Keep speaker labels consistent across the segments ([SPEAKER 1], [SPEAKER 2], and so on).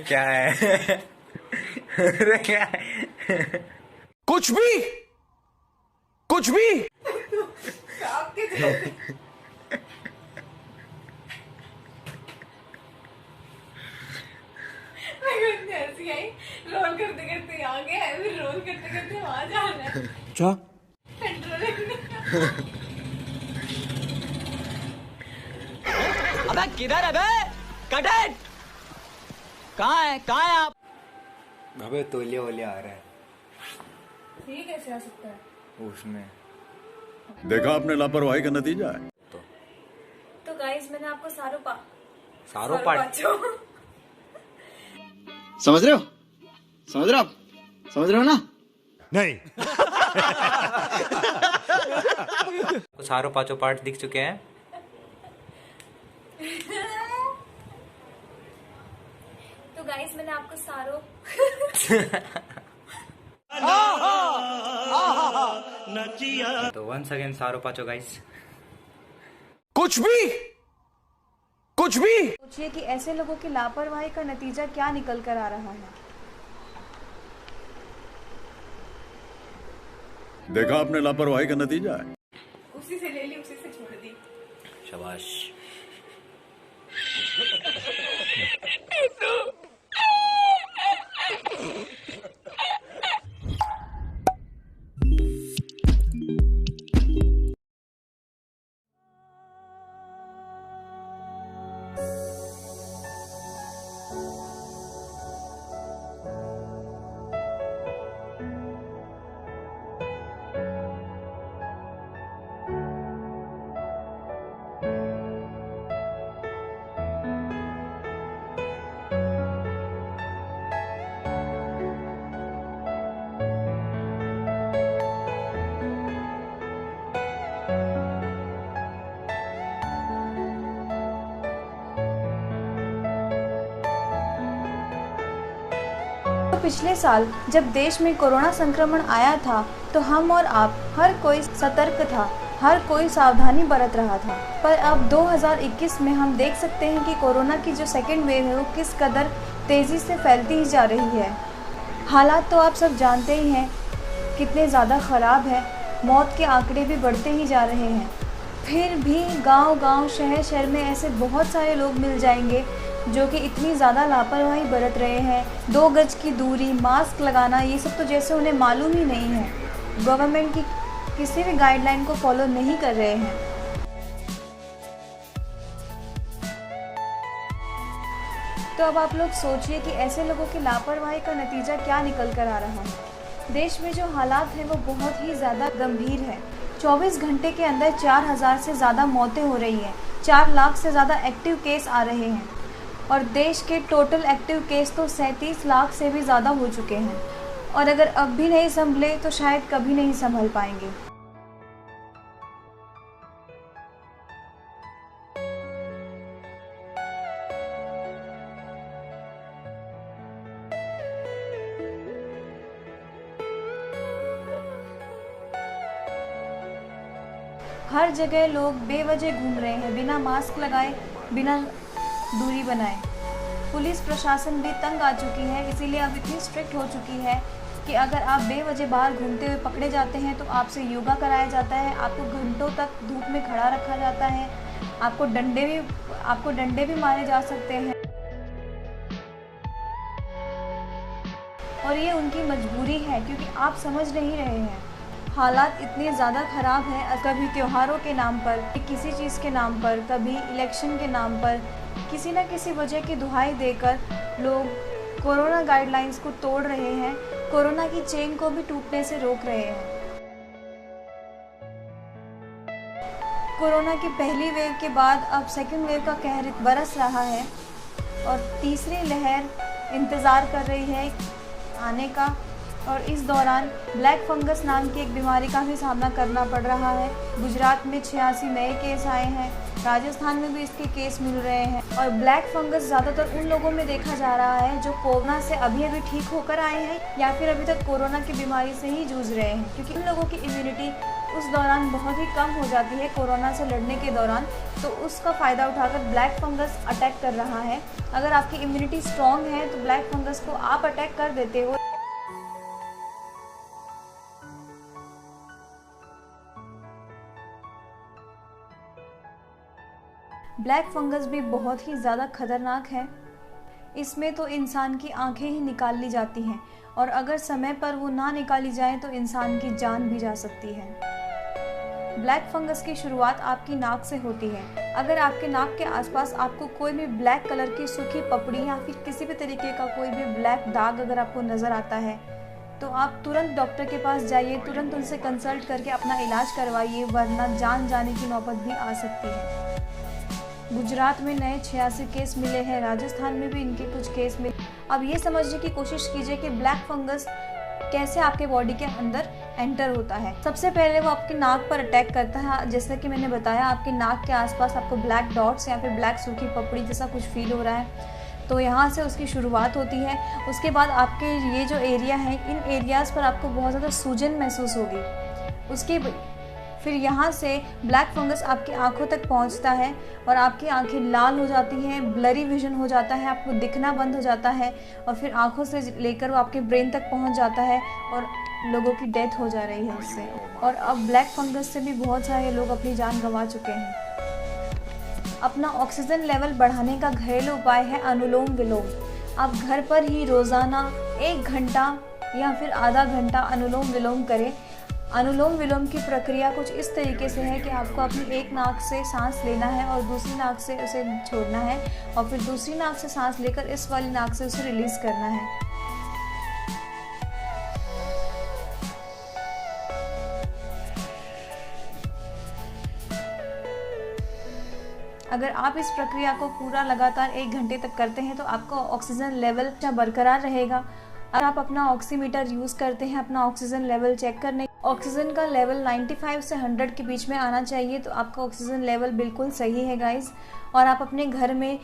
[SPEAKER 1] क्या है? अरे क्या है?
[SPEAKER 2] कुछ भी
[SPEAKER 3] आपके जो मेरे को इतनी हंसी आई। रोल करते करते यहाँ गया है, फिर रोल करते करते वहां जाना है।
[SPEAKER 2] क्या?
[SPEAKER 3] कंट्रोल
[SPEAKER 4] अबे किधर है बे? Cut it! कहाँ है आप?
[SPEAKER 1] अबे तोलिया वोलिया आ रहा है
[SPEAKER 3] ये कैसे आ सकता है?
[SPEAKER 1] उसमें।
[SPEAKER 5] देखा आपने लापरवाही का नतीजा है।
[SPEAKER 3] तो गाइस मैंने आपको
[SPEAKER 1] सारो
[SPEAKER 3] सारो
[SPEAKER 1] पाठ।
[SPEAKER 3] पाचो
[SPEAKER 6] समझ रहे हो समझ रहे हो ना?
[SPEAKER 2] नहीं।
[SPEAKER 1] सारो पांचों पार्ट दिख चुके हैं।
[SPEAKER 3] तो गाइस मैंने आपको सारो
[SPEAKER 1] तो वंस अगेन सारो पांचों गाइस।
[SPEAKER 2] कुछ भी
[SPEAKER 7] सोचिए कि ऐसे लोगों की लापरवाही का नतीजा क्या निकल कर आ रहा है।
[SPEAKER 5] देखा आपने लापरवाही का नतीजा है।
[SPEAKER 3] उसी से ले ली, उसी से छोड़ दी।
[SPEAKER 1] शाबाश।
[SPEAKER 7] पिछले साल जब देश में कोरोना संक्रमण आया था तो हम और आप हर कोई सतर्क था, हर कोई सावधानी बरत रहा था। पर अब 2021 में हम देख सकते हैं कि कोरोना की जो सेकेंड वेव है वो किस कदर तेज़ी से फैलती ही जा रही है। हालात तो आप सब जानते ही हैं कितने ज़्यादा ख़राब है, मौत के आंकड़े भी बढ़ते ही जा रहे हैं। फिर भी गांव-गांव, शहर-शहर में ऐसे बहुत सारे लोग मिल जाएंगे जो कि इतनी ज़्यादा लापरवाही बरत रहे हैं। 2 गज की दूरी, मास्क लगाना, ये सब तो जैसे उन्हें मालूम ही नहीं है। गवर्नमेंट की किसी भी गाइडलाइन को फॉलो नहीं कर रहे हैं। तो अब आप लोग सोचिए कि ऐसे लोगों की लापरवाही का नतीजा क्या निकल कर आ रहा है। देश में जो हालात हैं वो बहुत ही ज़्यादा गंभीर है। 24 घंटे के अंदर 4000 से ज़्यादा मौतें हो रही हैं, 4 लाख से ज़्यादा एक्टिव केस आ रहे हैं और देश के टोटल एक्टिव केस तो 37 लाख से भी ज़्यादा हो चुके हैं। और अगर अब भी नहीं संभले तो शायद कभी नहीं संभल पाएंगे। हर जगह लोग बेवजह घूम रहे हैं, बिना मास्क लगाए, बिना दूरी बनाए। पुलिस प्रशासन भी तंग आ चुकी है, इसीलिए अब इतनी स्ट्रिक्ट हो चुकी है कि अगर आप बेवजह बाहर घूमते हुए पकड़े जाते हैं तो आपसे योगा कराया जाता है, आपको घंटों तक धूप में खड़ा रखा जाता है, आपको डंडे भी मारे जा सकते हैं। और ये उनकी मजबूरी है क्योंकि आप समझ नहीं रहे हैं। हालात इतने ज़्यादा ख़राब हैं, कभी त्योहारों के नाम पर, किसी चीज़ के नाम पर, कभी इलेक्शन के नाम पर, किसी न किसी वजह की दुहाई देकर लोग कोरोना गाइडलाइंस को तोड़ रहे हैं, कोरोना की चेन को भी टूटने से रोक रहे हैं। कोरोना की पहली वेव के बाद अब सेकेंड वेव का कहर बरस रहा है और तीसरी लहर इंतज़ार कर रही है आने का। और इस दौरान ब्लैक फंगस नाम की एक बीमारी का भी सामना करना पड़ रहा है। गुजरात में 86 नए केस आए हैं, राजस्थान में भी इसके केस मिल रहे हैं। और ब्लैक फंगस ज़्यादातर उन लोगों में देखा जा रहा है जो कोरोना से अभी ठीक होकर आए हैं या फिर अभी तक कोरोना की बीमारी से ही जूझ रहे हैं, क्योंकि उन लोगों की इम्यूनिटी उस दौरान बहुत ही कम हो जाती है कोरोना से लड़ने के दौरान, तो उसका फ़ायदा उठाकर ब्लैक फंगस अटैक कर रहा है। अगर आपकी इम्यूनिटी स्ट्रॉन्ग है तो ब्लैक फंगस को आप अटैक कर देते हो। ब्लैक फंगस भी बहुत ही ज़्यादा खतरनाक है। इसमें तो इंसान की आंखें ही निकाल ली जाती हैं और अगर समय पर वो ना निकाली जाए तो इंसान की जान भी जा सकती है। ब्लैक फंगस की शुरुआत आपकी नाक से होती है। अगर आपके नाक के आसपास आपको कोई भी ब्लैक कलर की सूखी पपड़ी या फिर किसी भी तरीके का कोई भी ब्लैक दाग अगर आपको नज़र आता है तो आप तुरंत डॉक्टर के पास जाइए, तुरंत उनसे कंसल्ट करके अपना इलाज करवाइए, वरना जान जाने की नौबत भी आ सकती है। गुजरात में नए 86 केस मिले हैं, राजस्थान में भी इनके कुछ केस मिले। अब ये समझने की कोशिश कीजिए कि ब्लैक फंगस कैसे आपके बॉडी के अंदर एंटर होता है। सबसे पहले वो आपकी नाक पर अटैक करता है। जैसा कि मैंने बताया, आपकी नाक के आसपास आपको ब्लैक डॉट्स या फिर ब्लैक सूखी पपड़ी जैसा कुछ फील हो रहा है, तो यहाँ से उसकी शुरुआत होती है। उसके बाद आपके ये जो एरिया है, इन एरियाज़ पर आपको बहुत ज़्यादा सूजन महसूस होगी। उसके फिर यहाँ से ब्लैक फंगस आपकी आंखों तक पहुँचता है और आपकी आंखें लाल हो जाती हैं, ब्लरी विजन हो जाता है, आपको दिखना बंद हो जाता है और फिर आंखों से लेकर वो आपके ब्रेन तक पहुँच जाता है और लोगों की डेथ हो जा रही है उससे। और अब ब्लैक फंगस से भी बहुत सारे लोग अपनी जान गंवा चुके हैं। अपना ऑक्सीजन लेवल बढ़ाने का घरेलू उपाय है अनुलोम विलोम। आप घर पर ही रोज़ाना 1 घंटा या फिर आधा घंटा अनुलोम विलोम करें। अनुलोम विलोम की प्रक्रिया कुछ इस तरीके से है कि आपको अपनी एक नाक से सांस लेना है और दूसरी नाक से उसे छोड़ना है और फिर दूसरी नाक से सांस लेकर इस वाली नाक से उसे रिलीज करना है। अगर आप इस प्रक्रिया को पूरा लगातार 1 घंटे तक करते हैं तो आपका ऑक्सीजन लेवल बरकरार रहेगा। अगर आप अपना ऑक्सीमीटर यूज़ करते हैं अपना ऑक्सीजन लेवल चेक करने, ऑक्सीजन का लेवल 95 से 100 के बीच में आना चाहिए, तो आपका ऑक्सीजन लेवल बिल्कुल सही है गाइस। और आप अपने घर में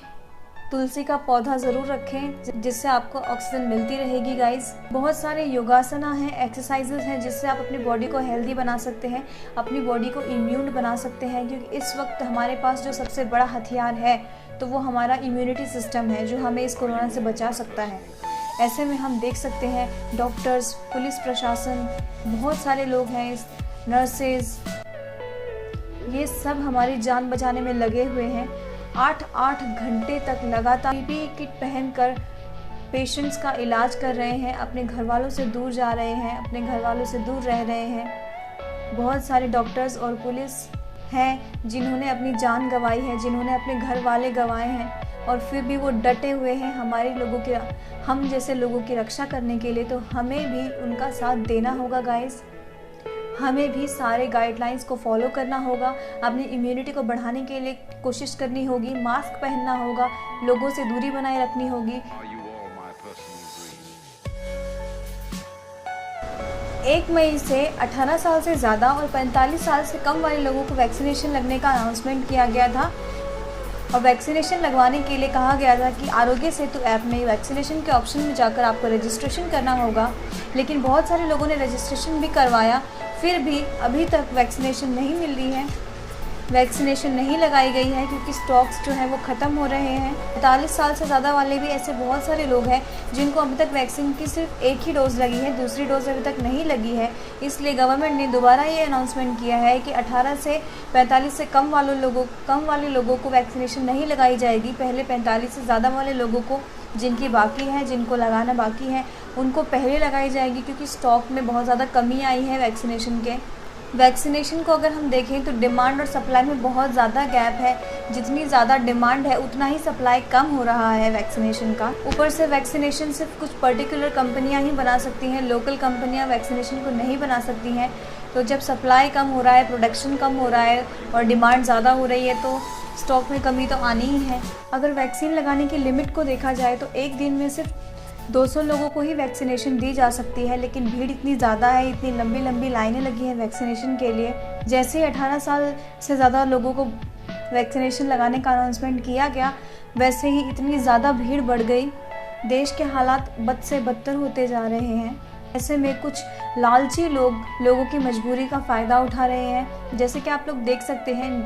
[SPEAKER 7] तुलसी का पौधा ज़रूर रखें जिससे आपको ऑक्सीजन मिलती रहेगी गाइस। बहुत सारे योगासना हैं, एक्सरसाइजेज हैं जिससे आप अपनी बॉडी को हेल्दी बना सकते हैं, अपनी बॉडी को इम्यून बना सकते हैं, क्योंकि इस वक्त हमारे पास जो सबसे बड़ा हथियार है तो वो हमारा इम्यूनिटी सिस्टम है जो हमें इस कोरोना से बचा सकता है। ऐसे में हम देख सकते हैं डॉक्टर्स, पुलिस प्रशासन, बहुत सारे लोग हैं, नर्सेज, ये सब हमारी जान बचाने में लगे हुए हैं। 8-8 घंटे तक लगातार पीपीई किट पहनकर पेशेंट्स का इलाज कर रहे हैं, अपने घर वालों से दूर जा रहे हैं, अपने घर वालों से दूर रह रहे हैं। बहुत सारे डॉक्टर्स और पुलिस हैं जिन्होंने अपनी जान गंवाई है, जिन्होंने अपने घर वाले गंवाए हैं और फिर भी वो डटे हुए हैं हमारे लोगों की, हम जैसे लोगों की रक्षा करने के लिए। तो हमें भी उनका साथ देना होगा गाइस। हमें भी सारे गाइडलाइंस को फॉलो करना होगा, अपनी इम्यूनिटी को बढ़ाने के लिए कोशिश करनी होगी, मास्क पहनना होगा, लोगों से दूरी बनाए रखनी होगी। 1 मई से 18 साल से ज़्यादा और 45 साल से कम वाले लोगों को वैक्सीनेशन लगने का अनाउंसमेंट किया गया था और वैक्सीनेशन लगवाने के लिए कहा गया था कि आरोग्य सेतु ऐप में वैक्सीनेशन के ऑप्शन में जाकर आपको रजिस्ट्रेशन करना होगा। लेकिन बहुत सारे लोगों ने रजिस्ट्रेशन भी करवाया, फिर भी अभी तक वैक्सीनेशन नहीं मिल रही है, वैक्सीनेशन नहीं लगाई गई है क्योंकि स्टॉक्स जो हैं वो ख़त्म हो रहे हैं। 45 साल से ज़्यादा वाले भी ऐसे बहुत सारे लोग हैं जिनको अभी तक वैक्सीन की सिर्फ 1 ही डोज़ लगी है, दूसरी डोज़ अभी तक नहीं लगी है। इसलिए गवर्नमेंट ने दोबारा ये अनाउंसमेंट किया है कि 18 से 45 से कम वाले लोगों को वैक्सीनेशन नहीं लगाई जाएगी। पहले 45 से ज़्यादा वाले लोगों को, जिनकी बाकी है, जिनको लगाना बाकी है, उनको पहले लगाई जाएगी क्योंकि स्टॉक में बहुत ज़्यादा कमी आई है वैक्सीनेशन के। वैक्सीनेशन को अगर हम देखें तो डिमांड और सप्लाई में बहुत ज़्यादा गैप है। जितनी ज़्यादा डिमांड है उतना ही सप्लाई कम हो रहा है वैक्सीनेशन का। ऊपर से वैक्सीनेशन सिर्फ कुछ पर्टिकुलर कंपनियां ही बना सकती हैं, लोकल कंपनियां वैक्सीनेशन को नहीं बना सकती हैं। तो जब सप्लाई कम हो रहा है, प्रोडक्शन कम हो रहा है और डिमांड ज़्यादा हो रही है तो स्टॉक में कमी तो आनी ही है। अगर वैक्सीन लगाने की लिमिट को देखा जाए तो एक दिन में सिर्फ 200 लोगों को ही वैक्सीनेशन दी जा सकती है, लेकिन भीड़ इतनी ज़्यादा है, इतनी लंबी लंबी लाइनें लगी हैं वैक्सीनेशन के लिए। जैसे ही 18 साल से ज़्यादा लोगों को वैक्सीनेशन लगाने का अनाउंसमेंट किया गया, वैसे ही इतनी ज़्यादा भीड़ बढ़ गई। देश के हालात बद से बदतर होते जा रहे हैं। ऐसे में कुछ लालची लोगों की मजबूरी का फ़ायदा उठा रहे हैं। जैसे कि आप लोग देख सकते हैं,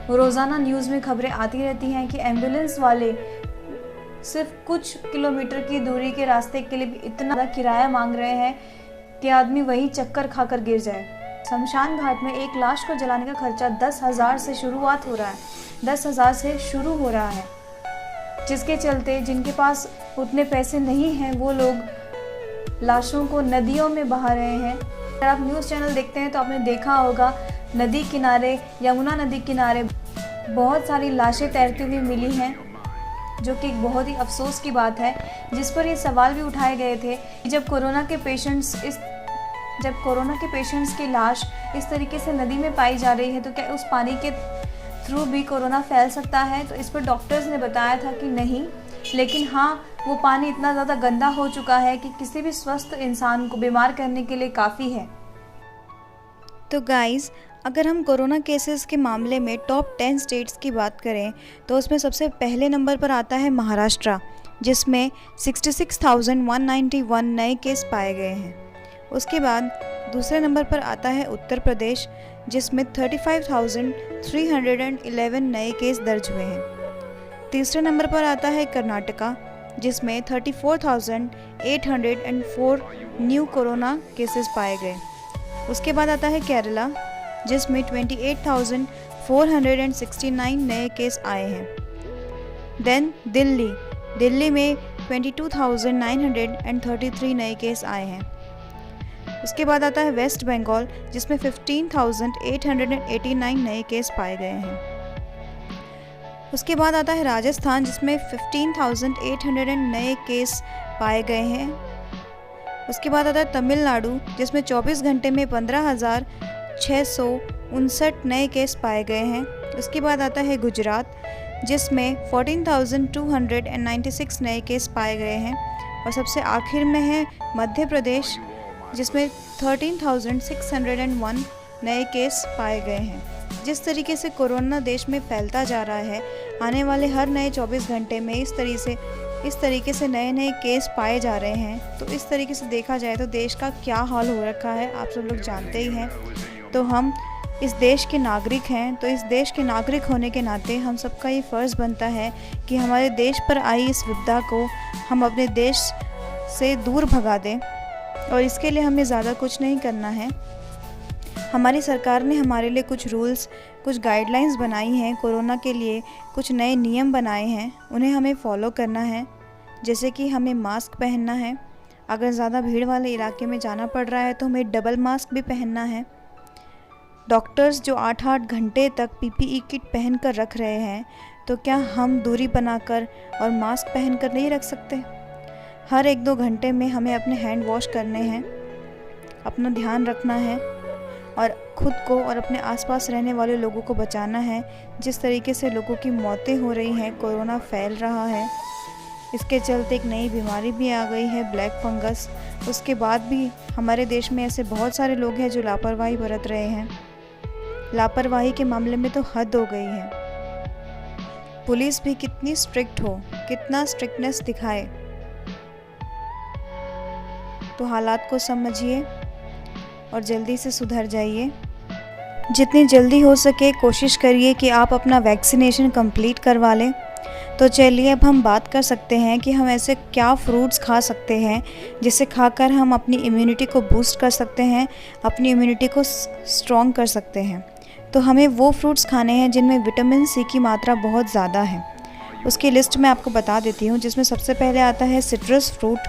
[SPEAKER 7] रोज़ाना न्यूज़ में खबरें आती रहती हैं कि एम्बुलेंस वाले सिर्फ कुछ किलोमीटर की दूरी के रास्ते के लिए भी इतना ज़्यादा किराया मांग रहे हैं कि आदमी वहीं चक्कर खाकर गिर जाए। शमशान घाट में एक लाश को जलाने का खर्चा 10,000 से शुरुआत हो रहा है, 10,000 से शुरू हो रहा है, जिसके चलते जिनके पास उतने पैसे नहीं हैं वो लोग लाशों को नदियों में बहा रहे हैं। अगर आप न्यूज़ चैनल देखते हैं तो आपने देखा होगा नदी किनारे, यमुना नदी किनारे बहुत सारी लाशें तैरती हुई मिली हैं, जो कि एक बहुत ही अफसोस की बात है, जिस पर ये सवाल भी उठाए गए थे कि जब कोरोना के पेशेंट्स की लाश इस तरीके से नदी में पाई जा रही है तो क्या उस पानी के थ्रू भी कोरोना फैल सकता है। तो इस पर डॉक्टर्स ने बताया था कि नहीं, लेकिन हाँ, वो पानी इतना ज़्यादा गंदा हो चुका है कि किसी भी स्वस्थ इंसान को बीमार करने के लिए काफ़ी है। तो गाइज़, अगर हम कोरोना केसेस के मामले में टॉप 10 स्टेट्स की बात करें तो उसमें सबसे पहले नंबर पर आता है महाराष्ट्र, जिसमें 66,191 नए केस पाए गए हैं। उसके बाद दूसरे नंबर पर आता है उत्तर प्रदेश, जिसमें 35,311 नए केस दर्ज हुए हैं। तीसरे नंबर पर आता है कर्नाटका, जिसमें 34,804 न्यू कोरोना केसेस पाए गए। उसके बाद आता है केरला, जिसमें 28,469 नए केस आए हैं। देन दिल्ली में 22,933 नए केस आए हैं। उसके बाद आता है वेस्ट बंगाल, जिसमें 15,889 नए केस पाए गए हैं। उसके बाद आता है राजस्थान, जिसमें 15,800 नए केस पाए गए हैं। उसके बाद आता है तमिलनाडु, जिसमें 24 घंटे में 15,659 नए केस पाए गए हैं। उसके बाद आता है गुजरात, जिसमें 14,296 नए केस पाए गए हैं। और सबसे आखिर में है मध्य प्रदेश, जिसमें 13,601 नए केस पाए गए हैं। जिस तरीके से कोरोना देश में फैलता जा रहा है, आने वाले हर नए 24 घंटे में इस तरीके से नए केस पाए जा रहे हैं, तो इस तरीके से देखा जाए तो देश का क्या हाल हो रखा है आप सब लोग जानते ही हैं। तो हम इस देश के नागरिक हैं, तो इस देश के नागरिक होने के नाते हम सबका ये फ़र्ज़ बनता है कि हमारे देश पर आई इस विपदा को हम अपने देश से दूर भगा दें। और इसके लिए हमें ज़्यादा कुछ नहीं करना है। हमारी सरकार ने हमारे लिए कुछ रूल्स, कुछ गाइडलाइंस बनाई हैं कोरोना के लिए, कुछ नए नियम बनाए हैं, उन्हें हमें फॉलो करना है। जैसे कि हमें मास्क पहनना है, अगर ज़्यादा भीड़ वाले इलाके में जाना पड़ रहा है तो हमें डबल मास्क भी पहनना है। डॉक्टर्स जो 8-8 घंटे तक PPE किट पहन कर रख रहे हैं, तो क्या हम दूरी बनाकर और मास्क पहन कर नहीं रख सकते? हर 1-2 घंटे में हमें अपने हैंड वॉश करने हैं, अपना ध्यान रखना है और ख़ुद को और अपने आसपास रहने वाले लोगों को बचाना है। जिस तरीके से लोगों की मौतें हो रही हैं, कोरोना फैल रहा है, इसके चलते एक नई बीमारी भी आ गई है, ब्लैक फंगस। उसके बाद भी हमारे देश में ऐसे बहुत सारे लोग हैं जो लापरवाही बरत रहे हैं। लापरवाही के मामले में तो हद हो गई है। पुलिस भी कितनी स्ट्रिक्ट हो, कितना स्ट्रिक्टनेस दिखाए, तो हालात को समझिए और जल्दी से सुधर जाइए। जितनी जल्दी हो सके कोशिश करिए कि आप अपना वैक्सीनेशन कंप्लीट करवा लें। तो चलिए अब हम बात कर सकते हैं कि हम ऐसे क्या फ्रूट्स खा सकते हैं जिसे खाकर हम अपनी इम्यूनिटी को बूस्ट कर सकते हैं, अपनी इम्यूनिटी को स्ट्रॉन्ग कर सकते हैं। तो हमें वो फ्रूट्स खाने हैं जिनमें विटामिन सी की मात्रा बहुत ज़्यादा है। उसकी लिस्ट मैं आपको बता देती हूँ, जिसमें सबसे पहले आता है सिट्रस फ्रूट,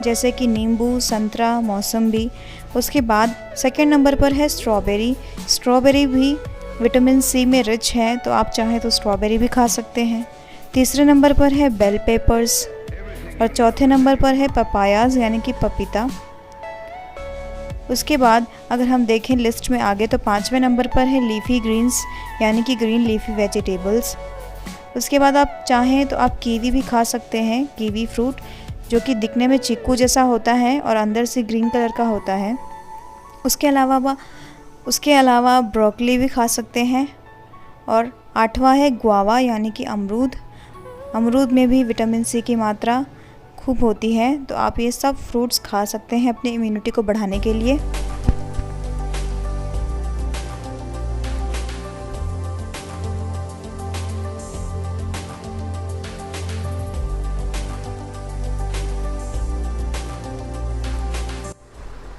[SPEAKER 7] जैसे कि नींबू, संतरा, मौसम्बी। उसके बाद सेकंड नंबर पर है स्ट्रॉबेरी। स्ट्रॉबेरी भी विटामिन सी में रिच है, तो आप चाहें तो स्ट्रॉबेरी भी खा सकते हैं। तीसरे नंबर पर है बेल पेपर्स और चौथे नंबर पर है पपायाज यानी कि पपीता। उसके बाद अगर हम देखें लिस्ट में आगे तो 5वें नंबर पर है लीफी ग्रीन्स यानी कि ग्रीन लीफी वेजिटेबल्स। उसके बाद आप चाहें तो आप कीवी भी खा सकते हैं, कीवी फ्रूट जो कि दिखने में चीकू जैसा होता है और अंदर से ग्रीन कलर का होता है। उसके अलावा ब्रोकली भी खा सकते हैं। और 8वां है गुआवा यानी कि अमरूद। अमरूद में भी विटामिन सी की मात्रा खूब होती है, तो आप ये सब फ्रूट्स खा सकते हैं अपनी इम्यूनिटी को बढ़ाने के लिए।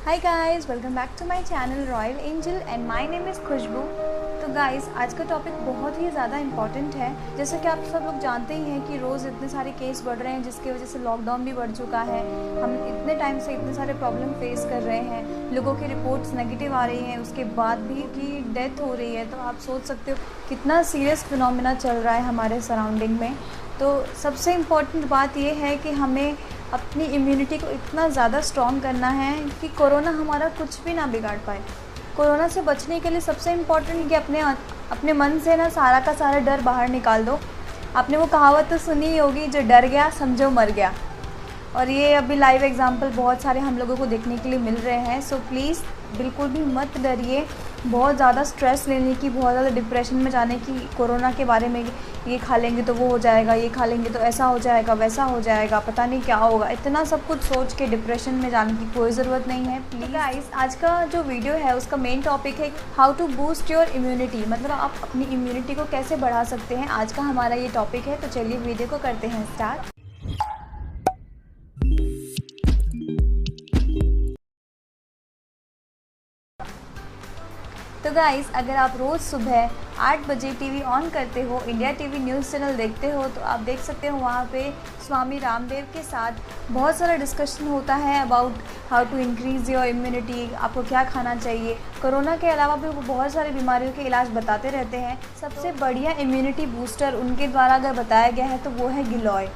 [SPEAKER 7] Hi guys, welcome back to my channel royal angel and my name is Khushboo. तो गाइस, आज का टॉपिक बहुत ही ज़्यादा इम्पॉर्टेंट है। जैसे कि आप सब लोग जानते ही हैं कि रोज़ इतने सारे केस बढ़ रहे हैं, जिसकी वजह से लॉकडाउन भी बढ़ चुका है। हम इतने टाइम से इतने सारे प्रॉब्लम फेस कर रहे हैं, लोगों की रिपोर्ट्स नेगेटिव आ रही हैं, उसके बाद भी की डेथ हो रही है। तो आप सोच सकते हो कितना सीरियस फिनोमेना चल रहा है हमारे सराउंडिंग में। तो सबसे इम्पॉर्टेंट बात यह है कि हमें अपनी इम्यूनिटी को इतना ज़्यादा स्ट्रॉन्ग करना है कि कोरोना हमारा कुछ भी ना बिगाड़ पाए। कोरोना से बचने के लिए सबसे इम्पॉर्टेंट है कि अपने मन से ना सारा का सारा डर बाहर निकाल दो। आपने वो कहावत तो सुनी ही होगी, जो डर गया समझो मर गया। और ये अभी लाइव एग्जांपल बहुत सारे हम लोगों को देखने के लिए मिल रहे हैं। सो प्लीज़ बिल्कुल भी मत डरिए, बहुत ज़्यादा स्ट्रेस लेने की, बहुत ज़्यादा डिप्रेशन में जाने की, कोरोना के बारे में ये खा लेंगे तो वो हो जाएगा, ये खा लेंगे तो ऐसा हो जाएगा, वैसा हो जाएगा, पता नहीं क्या होगा, इतना सब कुछ सोच के डिप्रेशन में जाने की कोई ज़रूरत नहीं है। प्लीज़ गाइस, आज का जो वीडियो है उसका मेन टॉपिक है how to boost your immunity, मतलब आप अपनी इम्यूनिटी को कैसे बढ़ा सकते हैं। आज का हमारा ये टॉपिक है। तो चलिए वीडियो को करते हैं स्टार्ट। तो गाइस, अगर आप रोज़ सुबह 8 बजे टीवी ऑन करते हो, इंडिया टीवी न्यूज़ चैनल देखते हो, तो आप देख सकते हो वहाँ पे स्वामी रामदेव के साथ बहुत सारा डिस्कशन होता है about how to increase your immunity, आपको क्या खाना चाहिए। कोरोना के अलावा भी वो बहुत सारी बीमारियों के इलाज बताते रहते हैं। सबसे बढ़िया इम्यूनिटी बूस्टर उनके द्वारा अगर बताया गया है तो वो है गिलोय।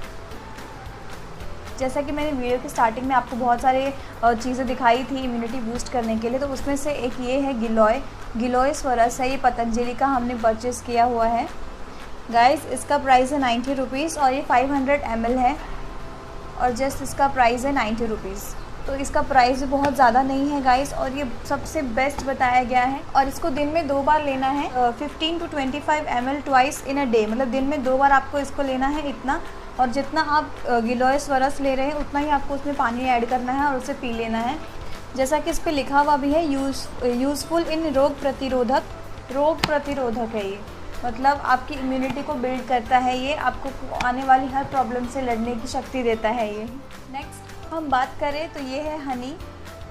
[SPEAKER 7] जैसा कि मैंने वीडियो की स्टार्टिंग में आपको बहुत सारे चीज़ें दिखाई थी इम्यूनिटी बूस्ट करने के लिए, तो उसमें से एक ये है गिलोय। गिलोय स्वरस है, ये पतंजलि का हमने परचेज़ किया हुआ है। गाइस, इसका प्राइस है 90 रुपीज़ और ये 500 ml है और जस्ट इसका प्राइस है 90 रुपीज़। तो इसका प्राइस भी बहुत ज़्यादा नहीं है गाइस, और ये सबसे बेस्ट बताया गया है। और इसको दिन में 2 बार लेना है, 15 to 25 ml twice in a day, मतलब दिन में 2 बार आपको इसको लेना है इतना। और जितना आप गिलोय स्वरस ले रहे हैं उतना ही आपको उसमें पानी ऐड करना है और उसे पी लेना है। जैसा कि इस पे लिखा हुआ भी है, यूज़फुल इन रोग प्रतिरोधक है ये, मतलब आपकी इम्यूनिटी को बिल्ड करता है ये, आपको आने वाली हर प्रॉब्लम से लड़ने की शक्ति देता है ये। नेक्स्ट हम बात करें तो ये है हनी।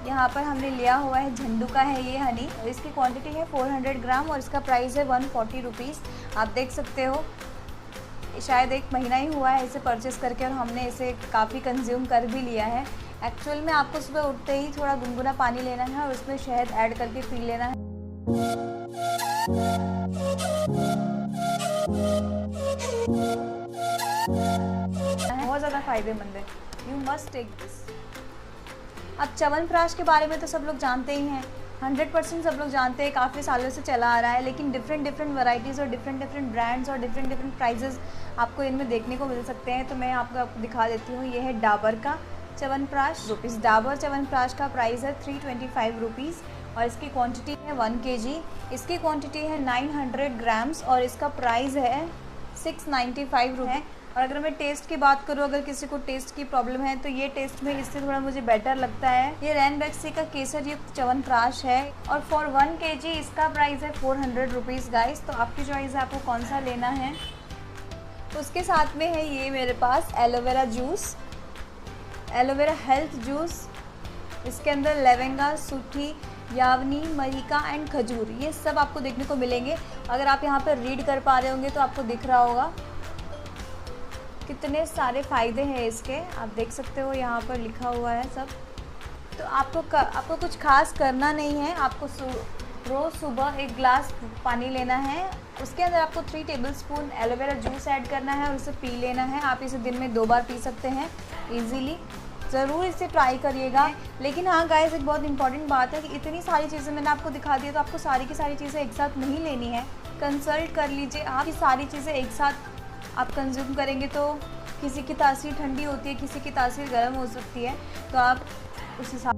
[SPEAKER 7] यहाँ पर हमने लिया हुआ है झंडू का है ये हनी, इसकी क्वांटिटी है 400 ग्राम और इसका प्राइस है 140 रुपीज़। आप देख सकते हो, शायद 1 महीना ही हुआ है इसे परचेस करके और हमने इसे काफ़ी कंज्यूम कर भी लिया है। एक्चुअल में आपको सुबह उठते ही थोड़ा गुनगुना पानी लेना है और उसमें शहद ऐड करके पी लेना है। बहुत ज़्यादा फायदेमंद है, यू मस्ट टेक दिस। अब च्यवनप्राश के बारे में तो सब लोग जानते ही हैं, 100% सब लोग जानते हैं, काफ़ी सालों से चला आ रहा है। लेकिन डिफरेंट वैरायटीज़ और डिफरेंट ब्रांड्स और डिफरेंट प्राइजेज़ आपको इनमें देखने को मिल सकते हैं। तो मैं आपको दिखा देती हूँ। ये है डाबर का च्यवनप्राश रुपीज़। डाबर च्यवनप्राश का प्राइस है 325 रुपीज़ और इसकी क्वांटिटी है 1 kg। इसकी क्वांटिटी है 900 ग्राम्स और इसका प्राइस है 695 रुपये। और अगर मैं टेस्ट की बात करूँ, अगर किसी को टेस्ट की प्रॉब्लम है तो ये टेस्ट में इससे थोड़ा मुझे बेटर लगता है। ये रैनबैक्सी का केसर युक्त च्यवनप्राश है और फॉर 1 kg इसका प्राइस है 400 रुपीज़ गाइस। तो आपकी चॉइस है आपको कौन सा लेना है। तो उसके साथ में है ये मेरे पास aloe vera juice, aloe vera health juice. इसके अंदर लवेंगा, सूठी, यावनी, मरीका एंड खजूर, ये सब आपको देखने को मिलेंगे। अगर आप यहाँ पर रीड कर पा रहे होंगे तो आपको दिख रहा होगा कितने सारे फ़ायदे हैं इसके, आप देख सकते हो यहाँ पर लिखा हुआ है सब। तो आपको कुछ खास करना नहीं है, आपको रोज़ सुबह 1 गिलास पानी लेना है, उसके अंदर आपको 3 टेबलस्पून एलोवेरा जूस ऐड करना है और उसे पी लेना है। आप इसे दिन में 2 बार पी सकते हैं ईजीली। ज़रूर इसे ट्राई करिएगा। लेकिन हाँ गाइस, एक बहुत इंपॉर्टेंट बात है कि इतनी सारी चीज़ें मैंने आपको दिखा दी है, तो आपको सारी की सारी चीज़ें एक साथ नहीं लेनी है। कंसल्ट कर लीजिए आप, सारी चीज़ें एक साथ आप कंज्यूम करेंगे तो किसी की तासीर ठंडी होती है, किसी की तासीर गर्म हो सकती है, तो आप उस हिसाब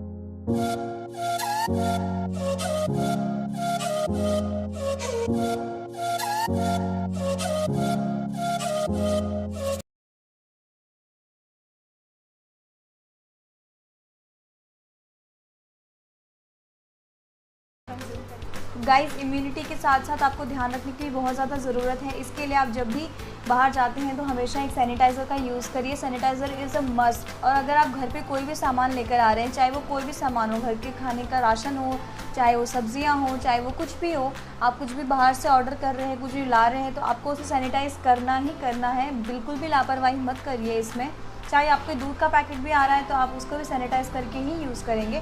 [SPEAKER 7] गाइस इम्यूनिटी के साथ साथ आपको ध्यान रखने की बहुत ज़्यादा ज़रूरत है। इसके लिए आप जब भी बाहर जाते हैं तो हमेशा एक सैनिटाइज़र का यूज़ करिए। Sanitizer is a must. और अगर आप घर पे कोई भी सामान लेकर आ रहे हैं, चाहे वो कोई भी सामान हो, घर के खाने का राशन हो, चाहे वो सब्जियां हो, चाहे वो कुछ भी हो, आप कुछ भी बाहर से ऑर्डर कर रहे हैं, कुछ भी ला रहे हैं, तो आपको उसे सैनिटाइज़ करना ही करना है। बिल्कुल भी लापरवाही मत करिए इसमें। चाहे आपके दूध का पैकेट भी आ रहा है तो आप उसको भी सैनिटाइज़ करके ही यूज़ करेंगे।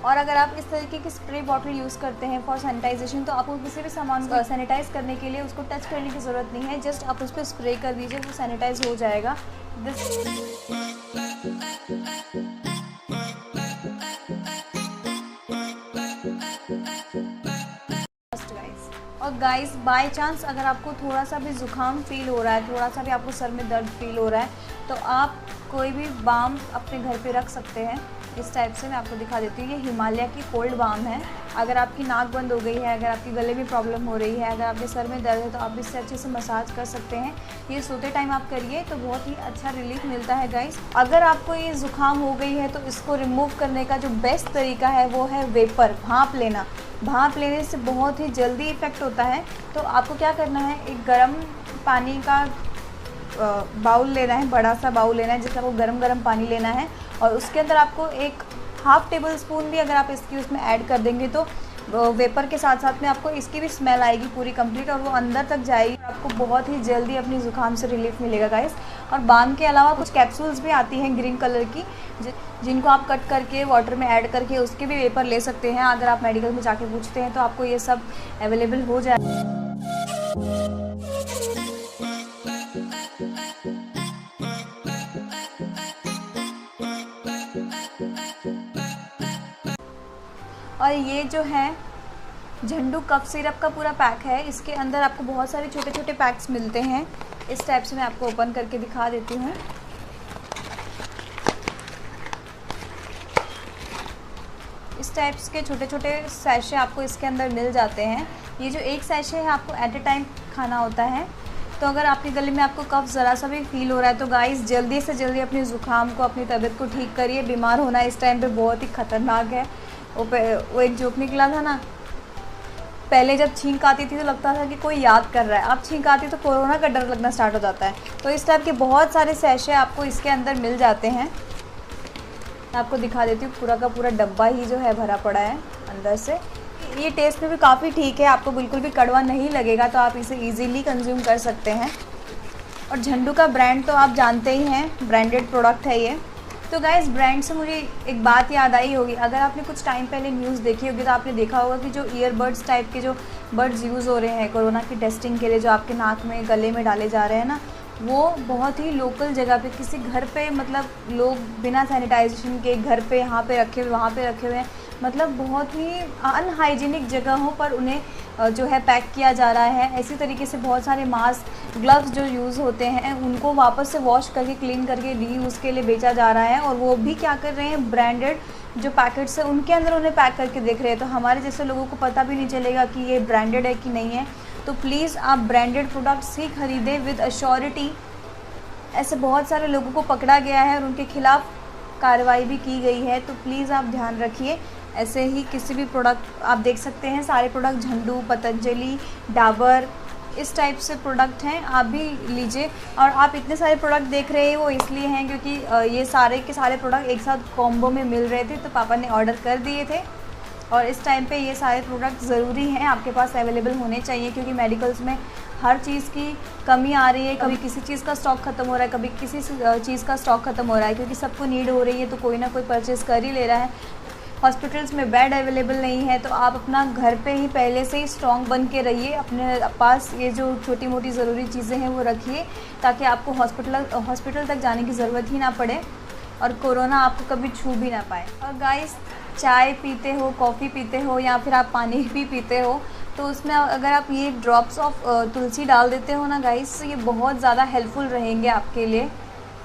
[SPEAKER 7] और अगर आप इस तरीके की स्प्रे बॉटल यूज़ करते हैं फॉर सैनिटाइजेशन, तो आपको किसी भी सामान को सैनिटाइज़ करने के लिए उसको टच करने की ज़रूरत नहीं है। जस्ट आप उस पर स्प्रे कर दीजिए, वो सैनिटाइज हो जाएगा। और गाइस बाय चांस अगर आपको थोड़ा सा भी ज़ुकाम फील हो रहा है, थोड़ा सा भी आपको सर में दर्द फील हो रहा है, तो आप कोई भी बाम अपने घर पे रख सकते हैं। इस टाइप से मैं आपको दिखा देती हूँ। ये हिमालय की कोल्ड बाम है। अगर आपकी नाक बंद हो गई है, अगर आपकी गले में प्रॉब्लम हो रही है, अगर आपके सर में दर्द है, तो आप इससे अच्छे से मसाज कर सकते हैं। ये सोते टाइम आप करिए तो बहुत ही अच्छा रिलीफ मिलता है गाइस। अगर आपको ये ज़ुकाम हो गई है तो इसको रिमूव करने का जो बेस्ट तरीका है वो है वेपर, भाप लेना। भाप लेने से बहुत ही जल्दी इफ़ेक्ट होता है। तो आपको क्या करना है, एक गर्म पानी का बाउल लेना है, बड़ा सा बाउल लेना है जिसमें आपको गरम पानी लेना है, और उसके अंदर आपको एक हाफ़ टेबल स्पून भी अगर आप इसकी उसमें ऐड कर देंगे तो वेपर के साथ साथ में आपको इसकी भी स्मेल आएगी पूरी कंप्लीट, और वो अंदर तक जाएगी। आपको बहुत ही जल्दी अपनी ज़ुकाम से रिलीफ मिलेगा गाइस। और बाम के अलावा कुछ कैप्सूल्स भी आती हैं ग्रीन कलर की, जिनको आप कट करके वाटर में ऐड करके उसके भी वेपर ले सकते हैं। अगर आप मेडिकल में जाके पूछते हैं तो आपको ये सब अवेलेबल हो जाए। और ये जो है झंडू कफ सिरप का पूरा पैक है। इसके अंदर आपको बहुत सारे छोटे छोटे पैक्स मिलते हैं। इस टाइप से मैं आपको ओपन करके दिखा देती हूँ। इस टाइप्स के छोटे छोटे सैशे आपको इसके अंदर मिल जाते हैं। ये जो एक सैशे है आपको एट ए टाइम खाना होता है। तो अगर आपके गले में आपको कफ ज़रा सा भी फील हो रहा है तो गाइस जल्दी से जल्दी अपनी ज़ुकाम को, अपनी तबीयत को ठीक करिए। बीमार होना इस टाइम पे बहुत ही ख़तरनाक है। वो एक जोक निकला था ना, पहले जब छींक आती थी तो लगता था कि कोई याद कर रहा है, अब छींक आती तो कोरोना का डर लगना स्टार्ट हो जाता है। तो इस टाइप के बहुत सारे सैशे आपको इसके अंदर मिल जाते हैं। मैं आपको दिखा देती हूँ, पूरा का पूरा डब्बा ही जो है भरा पड़ा है अंदर से। ये टेस्ट में भी काफ़ी ठीक है, आपको बिल्कुल भी कड़वा नहीं लगेगा, तो आप इसे ईज़िली कंज्यूम कर सकते हैं। और झंडू का ब्रांड तो आप जानते ही हैं, ब्रांडेड प्रोडक्ट है ये। तो गाइस ब्रांड से मुझे एक बात याद आई होगी, अगर आपने कुछ टाइम पहले न्यूज़ देखी होगी तो आपने देखा होगा कि जो ईयरबड्स टाइप के जो बड्स यूज़ हो रहे हैं कोरोना की टेस्टिंग के लिए, जो आपके नाक में गले में डाले जा रहे हैं ना, वो बहुत ही लोकल जगह पे किसी घर पे, मतलब लोग बिना सैनिटाइजेशन के घर पे यहाँ पे रखे हुए वहाँ पे रखे हुए हैं, मतलब बहुत ही अनहाइजीनिक जगहों पर उन्हें जो है पैक किया जा रहा है। इसी तरीके से बहुत सारे मास्क, ग्लव्स जो यूज़ होते हैं उनको वापस से वॉश करके क्लीन करके रीयूज़ के लिए बेचा जा रहा है, और वो भी क्या कर रहे हैं, ब्रांडेड जो पैकेट्स है उनके अंदर उन्हें पैक करके देख रहे हैं। तो हमारे जैसे लोगों को पता भी नहीं चलेगा कि ये ब्रांडेड है कि नहीं है। तो प्लीज़ आप ब्रांडेड प्रोडक्ट्स ही खरीदें विद अश्योरिटी। ऐसे बहुत सारे लोगों को पकड़ा गया है और उनके खिलाफ़ कार्रवाई भी की गई है, तो प्लीज़ आप ध्यान रखिए। ऐसे ही किसी भी प्रोडक्ट आप देख सकते हैं, सारे प्रोडक्ट झंडू, पतंजलि, डाबर, इस टाइप से प्रोडक्ट हैं, आप भी लीजिए। और आप इतने सारे प्रोडक्ट देख रहे हैं वो इसलिए हैं क्योंकि ये सारे के सारे प्रोडक्ट एक साथ कॉम्बो में मिल रहे थे, तो पापा ने ऑर्डर कर दिए थे। और इस टाइम पे ये सारे प्रोडक्ट ज़रूरी हैं, आपके पास अवेलेबल होने चाहिए, क्योंकि मेडिकल्स में हर चीज़ की कमी आ रही है। कभी किसी चीज़ का स्टॉक ख़त्म हो रहा है, कभी किसी चीज़ का स्टॉक ख़त्म हो रहा है, क्योंकि सबको नीड हो रही है तो कोई ना कोई परचेज़ कर ही ले रहा है। हॉस्पिटल्स में बेड अवेलेबल नहीं है, तो आप अपना घर पे ही पहले से ही स्ट्रॉन्ग बन के रहिए। अपने पास ये जो छोटी मोटी ज़रूरी चीज़ें हैं वो रखिए, ताकि आपको हॉस्पिटल तक जाने की ज़रूरत ही ना पड़े और कोरोना आपको कभी छू भी ना पाए। और गाइस, चाय पीते हो, कॉफ़ी पीते हो, या फिर आप पानी भी पीते हो, तो उसमें अगर आप ये ड्रॉप्स ऑफ तुलसी डाल देते हो ना गाइस, तो ये बहुत ज़्यादा हेल्पफुल रहेंगे आपके लिए।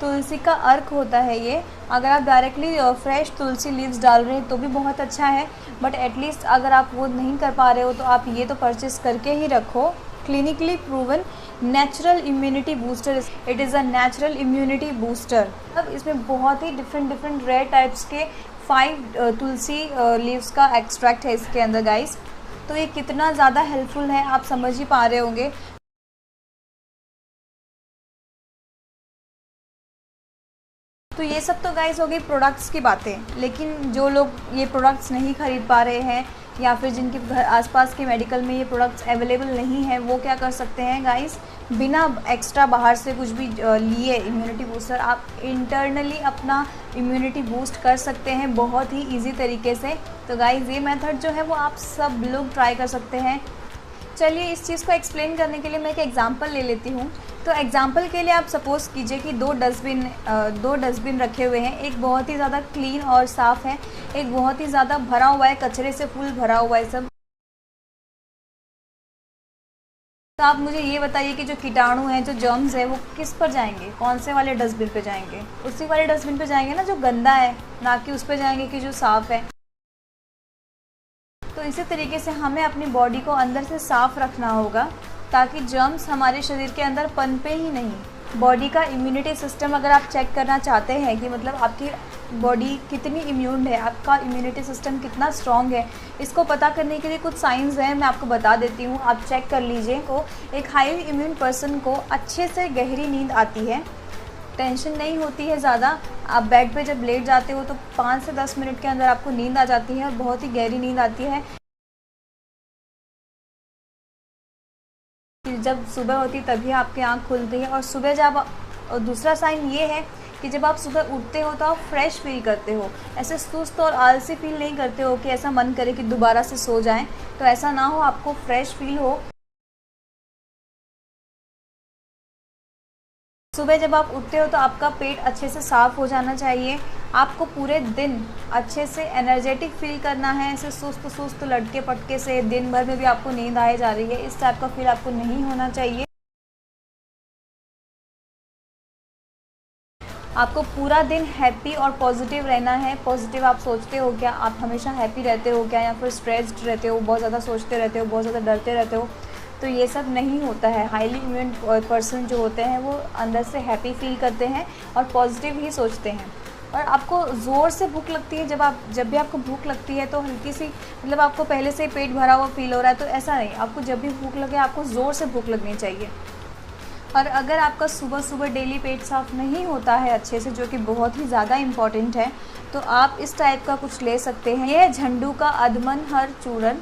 [SPEAKER 7] तुलसी का अर्क होता है ये। अगर आप डायरेक्टली फ्रेश तुलसी लीव्स डाल रहे हैं तो भी बहुत अच्छा है, बट एटलीस्ट अगर आप वो नहीं कर पा रहे हो तो आप ये तो परचेस करके ही रखो। Clinically proven natural immunity booster, it is a natural immunity booster. अब इसमें बहुत ही डिफरेंट रेयर टाइप्स के 5 तुलसी लीव्स का एक्सट्रैक्ट है इसके अंदर गाइस। तो ये कितना ज़्यादा हेल्पफुल है आप समझ ही पा रहे होंगे। तो ये सब तो गाइस हो गई प्रोडक्ट्स की बातें, लेकिन जो लोग ये प्रोडक्ट्स नहीं खरीद पा रहे हैं या फिर जिनके घर आसपास के मेडिकल में ये प्रोडक्ट्स अवेलेबल नहीं है, वो क्या कर सकते हैं गाइस, बिना एक्स्ट्रा बाहर से कुछ भी लिए इम्यूनिटी बूस्टर आप इंटरनली अपना इम्यूनिटी बूस्ट कर सकते हैं बहुत ही इजी तरीके से। तो गाइस ये मेथड जो है वो आप सब लोग ट्राई कर सकते हैं। चलिए इस चीज़ को एक्सप्लेन करने के लिए मैं एक एग्जांपल ले लेती हूँ। तो एग्जांपल के लिए आप सपोज़ कीजिए कि दो डस्टबिन रखे हुए हैं, एक बहुत ही ज़्यादा क्लीन और साफ़ है, एक बहुत ही ज़्यादा भरा हुआ है, कचरे से फुल भरा हुआ है सब। तो आप मुझे ये बताइए कि जो कीटाणु हैं, जो जर्म्स हैं, वो किस पर जाएंगे, कौन से वाले डस्टबिन पे जाएंगे? उसी वाले डस्टबिन पे जाएंगे ना जो गंदा है, ना कि उस पर जाएंगे कि जो साफ़ है। तो इसी तरीके से हमें अपनी बॉडी को अंदर से साफ़ रखना होगा ताकि जर्म्स हमारे शरीर के अंदर पनपे ही नहीं। बॉडी का इम्यूनिटी सिस्टम अगर आप चेक करना चाहते हैं कि मतलब आपकी बॉडी कितनी इम्यून है, आपका इम्यूनिटी सिस्टम कितना स्ट्रॉन्ग है, इसको पता करने के लिए कुछ साइंस हैं, मैं आपको बता देती हूँ, आप चेक कर लीजिए। को एक हाईली इम्यून पर्सन को अच्छे से गहरी नींद आती है, टेंशन नहीं होती है ज़्यादा। आप बेड पे जब लेट जाते हो तो 5 से 10 मिनट के अंदर आपको नींद आ जाती है और बहुत ही गहरी नींद आती है। जब सुबह होती है तभी आपकी आँख खुलती है और सुबह जब और दूसरा साइन ये है कि जब आप सुबह उठते हो तो आप फ्रेश फील करते हो, ऐसे सुस्त और आलसी फील नहीं करते हो कि ऐसा मन करे कि दोबारा से सो जाएं। तो ऐसा ना हो, आपको फ्रेश फील हो। सुबह जब आप उठते हो तो आपका पेट अच्छे से साफ़ हो जाना चाहिए। आपको पूरे दिन अच्छे से एनर्जेटिक फील करना है, ऐसे सुस्त सुस्त लटके पटके से दिन भर में भी आपको नींद आए जा रही है, इस टाइप का फील आपको नहीं होना चाहिए। आपको पूरा दिन हैप्पी और पॉजिटिव रहना है। पॉजिटिव आप सोचते हो क्या? आप हमेशा हैप्पी रहते हो क्या, या फिर स्ट्रेस्ड रहते हो, बहुत ज़्यादा सोचते रहते हो, बहुत ज़्यादा डरते रहते हो? तो ये सब नहीं होता है। हाईली इम्यून पर्सन जो होते हैं वो अंदर से हैप्पी फील करते हैं और पॉजिटिव ही सोचते हैं। और आपको ज़ोर से भूख लगती है, जब भी आपको भूख लगती है तो हल्की सी, मतलब आपको पहले से पेट भरा हुआ फील हो रहा है, तो ऐसा नहीं, आपको जब भी भूख लगे आपको ज़ोर से भूख लगनी चाहिए। और अगर आपका सुबह सुबह डेली पेट साफ़ नहीं होता है अच्छे से, जो कि बहुत ही ज़्यादा इम्पॉर्टेंट है, तो आप इस टाइप का कुछ ले सकते हैं। ये झंडू का अधमनहर चूर्ण,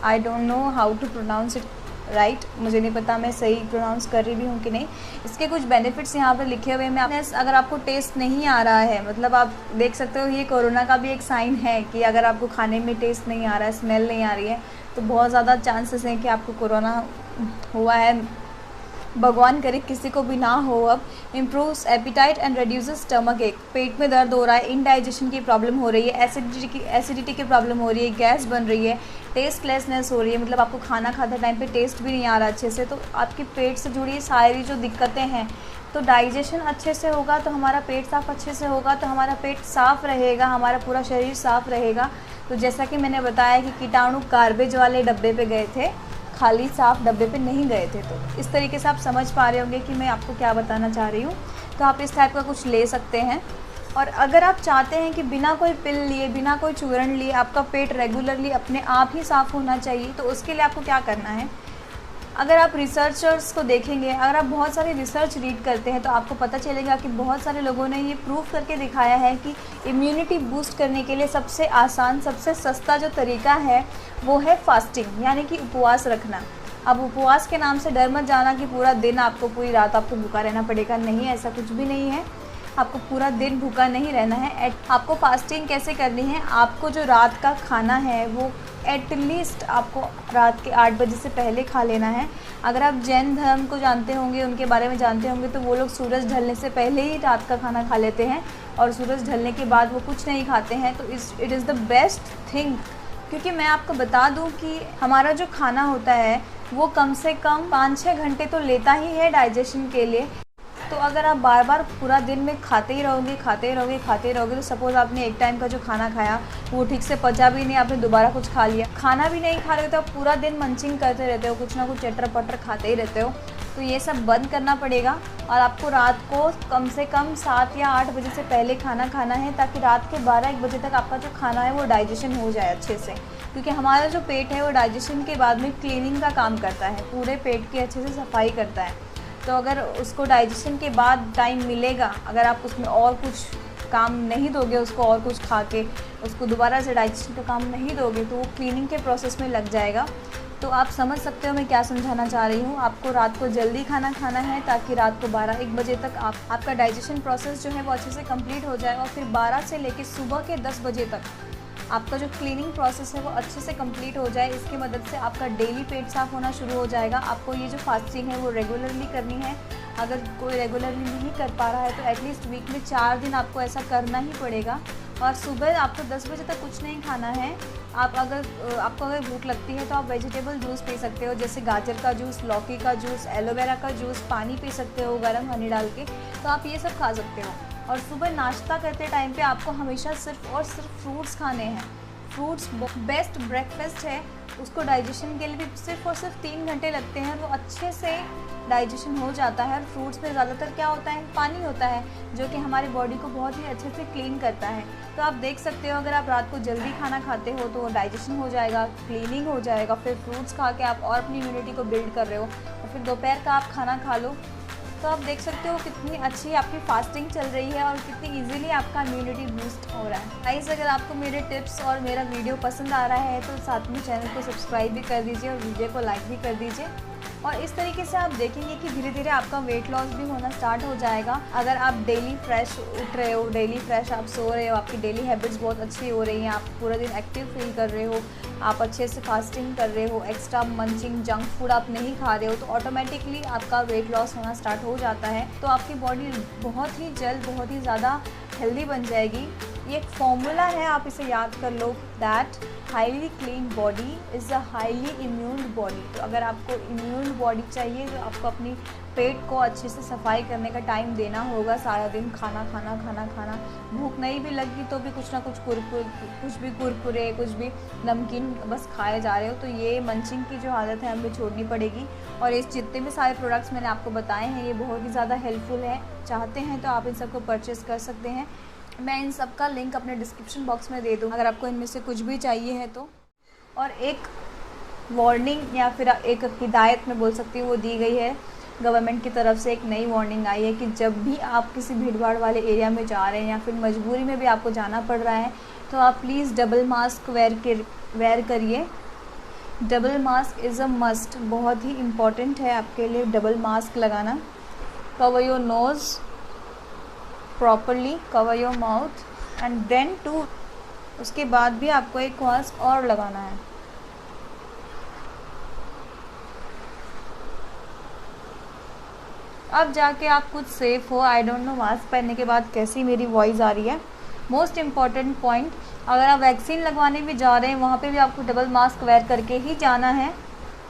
[SPEAKER 7] I don't know how to pronounce it right, मुझे नहीं पता मैं सही प्रोनाउंस कर रही भी हूँ कि नहीं। इसके कुछ बेनिफिट्स यहाँ पर लिखे हुए हैं। अगर आपको टेस्ट नहीं आ रहा है, मतलब आप देख सकते हो ये कोरोना का भी एक साइन है कि अगर आपको खाने में टेस्ट नहीं आ रहा है, स्मेल नहीं आ रही है, तो बहुत ज़्यादा चांसेस हैं कि आपको कोरोना हुआ है। भगवान करे किसी को भी ना हो। अब improves appetite and reduces stomach एक, पेट में दर्द हो रहा है, इनडाइजेशन की प्रॉब्लम हो रही है, एसिडिटी की प्रॉब्लम हो रही है, गैस बन रही है, टेस्टलेसनेस हो रही है, मतलब आपको खाना खाते टाइम पे टेस्ट भी नहीं आ रहा अच्छे से, तो आपकी पेट से जुड़ी सारी जो दिक्कतें हैं, तो डाइजेशन अच्छे से होगा तो हमारा पेट साफ़ अच्छे से होगा, तो हमारा पेट साफ़ रहेगा, हमारा पूरा शरीर साफ़ रहेगा। तो जैसा कि मैंने बताया कि कीटाणु गार्बेज वाले डब्बे पे गए थे, खाली साफ़ डब्बे पे नहीं गए थे। तो इस तरीके से आप समझ पा रहे होंगे कि मैं आपको क्या बताना चाह रही हूँ। तो आप इस टाइप का कुछ ले सकते हैं। और अगर आप चाहते हैं कि बिना कोई पिल लिए, बिना कोई चूर्ण लिए आपका पेट रेगुलरली अपने आप ही साफ़ होना चाहिए, तो उसके लिए आपको क्या करना है? अगर आप रिसर्चर्स को देखेंगे, अगर आप बहुत सारी रिसर्च रीड करते हैं, तो आपको पता चलेगा कि बहुत सारे लोगों ने ये प्रूफ करके दिखाया है कि इम्यूनिटी बूस्ट करने के लिए सबसे आसान, सबसे सस्ता जो तरीका है वो है फास्टिंग, यानी कि उपवास रखना। अब उपवास के नाम से डर मत जाना कि पूरा दिन आपको, पूरी रात आपको भूखा रहना पड़ेगा, नहीं, ऐसा कुछ भी नहीं है। आपको पूरा दिन भूखा नहीं रहना है। आपको फास्टिंग कैसे करनी है? आपको जो रात का खाना है वो एटलीस्ट आपको रात के 8 बजे से पहले खा लेना है। अगर आप जैन धर्म को जानते होंगे, उनके बारे में जानते होंगे, तो वो लोग सूरज ढलने से पहले ही रात का खाना खा लेते हैं और सूरज ढलने के बाद वो कुछ नहीं खाते हैं। तो it is the best thing, क्योंकि मैं आपको बता दूं कि हमारा जो खाना होता है वो कम से कम 5-6 घंटे तो लेता ही है डाइजेशन के लिए। तो अगर आप बार बार पूरा दिन में खाते ही रहोगे, तो सपोज़ आपने एक टाइम का जो खाना खाया वो ठीक से पचा भी नहीं, आपने दोबारा कुछ खा लिया, खाना भी नहीं खा रहे हो, तो आप पूरा दिन मंचिंग करते रहते हो, कुछ ना कुछ चटर पटर खाते ही रहते हो, तो ये सब बंद करना पड़ेगा और आपको रात को कम से कम 7 या 8 बजे से पहले खाना खाना है, ताकि रात के 12-1 बजे तक आपका जो खाना है वो डाइजेशन हो जाए अच्छे से। क्योंकि हमारा जो पेट है वो डाइजेशन के बाद में क्लीनिंग का काम करता है, पूरे पेट की अच्छे से सफाई करता है। तो अगर उसको डाइजेशन के बाद टाइम मिलेगा, अगर आप उसमें और कुछ काम नहीं दोगे उसको, और कुछ खा के उसको दोबारा से डाइजेशन का काम नहीं दोगे, तो वो क्लीनिंग के प्रोसेस में लग जाएगा। तो आप समझ सकते हो मैं क्या समझाना चाह रही हूँ। आपको रात को जल्दी खाना खाना है ताकि रात को 12-1 बजे तक आपका डाइजेशन प्रोसेस जो है वो अच्छे से कंप्लीट हो जाए, और फिर 12 से लेकर सुबह के 10 बजे तक आपका जो क्लीनिंग प्रोसेस है वो अच्छे से कंप्लीट हो जाए। इसकी मदद से आपका डेली पेट साफ़ होना शुरू हो जाएगा। आपको ये जो फास्टिंग है वो रेगुलरली करनी है। अगर कोई रेगुलरली नहीं कर पा रहा है तो एटलीस्ट वीक में 4 दिन आपको ऐसा करना ही पड़ेगा। और सुबह आपको 10 बजे तक कुछ नहीं खाना है। आपको अगर भूख लगती है तो आप वेजिटेबल जूस पी सकते हो, जैसे गाजर का जूस, लौकी का जूस, एलोवेरा का जूस, पानी पी सकते हो गर्म हनी डाल के, तो आप ये सब खा सकते हो। और सुबह नाश्ता करते टाइम पे आपको हमेशा सिर्फ और सिर्फ फ्रूट्स खाने हैं। फ्रूट्स बेस्ट ब्रेकफास्ट है, उसको डाइजेशन के लिए भी सिर्फ और सिर्फ 3 घंटे लगते हैं, वो अच्छे से डाइजेशन हो जाता है। और फ्रूट्स में ज़्यादातर क्या होता है, पानी होता है, जो कि हमारी बॉडी को बहुत ही अच्छे से क्लीन करता है। तो आप देख सकते हो अगर आप रात को जल्दी खाना खाते हो तो डाइजेशन हो जाएगा, क्लीनिंग हो जाएगा, फिर फ्रूट्स खा के आप और अपनी इम्यूनिटी को बिल्ड कर रहे हो, और फिर दोपहर का आप खाना खा लो। तो आप देख सकते हो कितनी अच्छी आपकी फास्टिंग चल रही है और कितनी इजीली आपका इम्यूनिटी बूस्ट हो रहा है। गाइस, अगर आपको मेरे टिप्स और मेरा वीडियो पसंद आ रहा है तो साथ में चैनल को सब्सक्राइब भी कर दीजिए और वीडियो को लाइक भी कर दीजिए। और इस तरीके से आप देखेंगे कि धीरे धीरे आपका वेट लॉस भी होना स्टार्ट हो जाएगा। अगर आप डेली फ्रेश उठ रहे हो, डेली फ्रेश आप सो रहे हो, आपकी डेली हैबिट्स बहुत अच्छी हो रही हैं, आप पूरा दिन एक्टिव फील कर रहे हो, आप अच्छे से फास्टिंग कर रहे हो, एक्स्ट्रा मंचिंग जंक फूड आप नहीं खा रहे हो, तो ऑटोमेटिकली आपका वेट लॉस होना स्टार्ट हो जाता है। तो आपकी बॉडी बहुत ही जल्द बहुत ही ज़्यादा हेल्दी बन जाएगी। ये एक फॉर्मूला है, आप इसे याद कर लो, that highly clean body is a highly immuned body. तो अगर आपको इम्यून्ड बॉडी चाहिए तो आपको अपनी पेट को अच्छे से सफाई करने का टाइम देना होगा। सारा दिन खाना खाना, भूख नहीं भी लगी तो भी कुछ ना कुछ कुरकुरे, कुछ भी नमकीन बस खाए जा रहे हो, तो ये मंचिंग की जो आदत है हमें छोड़नी पड़ेगी। और इस जितने भी सारे प्रोडक्ट्स मैंने आपको बताए हैं ये बहुत ही ज़्यादा हेल्पफुल है। चाहते हैं तो आप इन सबको परचेज़ कर सकते हैं। मैं इन सब का लिंक अपने डिस्क्रिप्शन बॉक्स में दे दूँ अगर आपको इनमें से कुछ भी चाहिए है तो। और एक वार्निंग या फिर एक हिदायत मैं बोल सकती हूँ वो दी गई है गवर्नमेंट की तरफ से। एक नई वार्निंग आई है कि जब भी आप किसी भीड़ भाड़ वाले एरिया में जा रहे हैं या फिर मजबूरी में भी आपको जाना पड़ रहा है तो आप प्लीज़ डबल मास्क वेयर करिए। Double mask is a must, बहुत ही इम्पॉर्टेंट है आपके लिए डबल मास्क लगाना। Cover your nose properly, cover your mouth and then too, उसके बाद भी आपको एक मास्क और लगाना है। अब जाके आप कुछ सेफ हो। आई डोंट नो मास्क पहनने के बाद कैसी मेरी वॉइस आ रही है। मोस्ट इम्पॉर्टेंट पॉइंट, अगर आप वैक्सीन लगवाने भी जा रहे हैं वहाँ पे भी आपको डबल मास्क वेयर करके ही जाना है।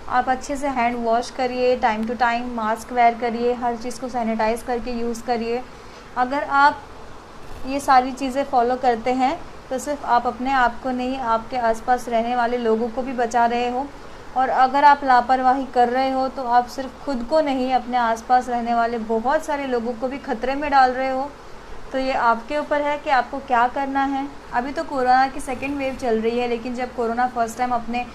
[SPEAKER 7] आप अच्छे से हैंड वॉश करिए, time to time mask wear करिए, हर चीज़ को सैनिटाइज़ करके यूज़ करिए। अगर आप ये सारी चीज़ें फॉलो करते हैं तो सिर्फ आप अपने आप को नहीं, आपके आसपास रहने वाले लोगों को भी बचा रहे हो। और अगर आप लापरवाही कर रहे हो तो आप सिर्फ खुद को नहीं, अपने आसपास रहने वाले बहुत सारे लोगों को भी खतरे में डाल रहे हो। तो ये आपके ऊपर है कि आपको क्या करना है। अभी तो कोरोना की सेकेंड वेव चल रही है, लेकिन जब कोरोना फर्स्ट टाइम अपने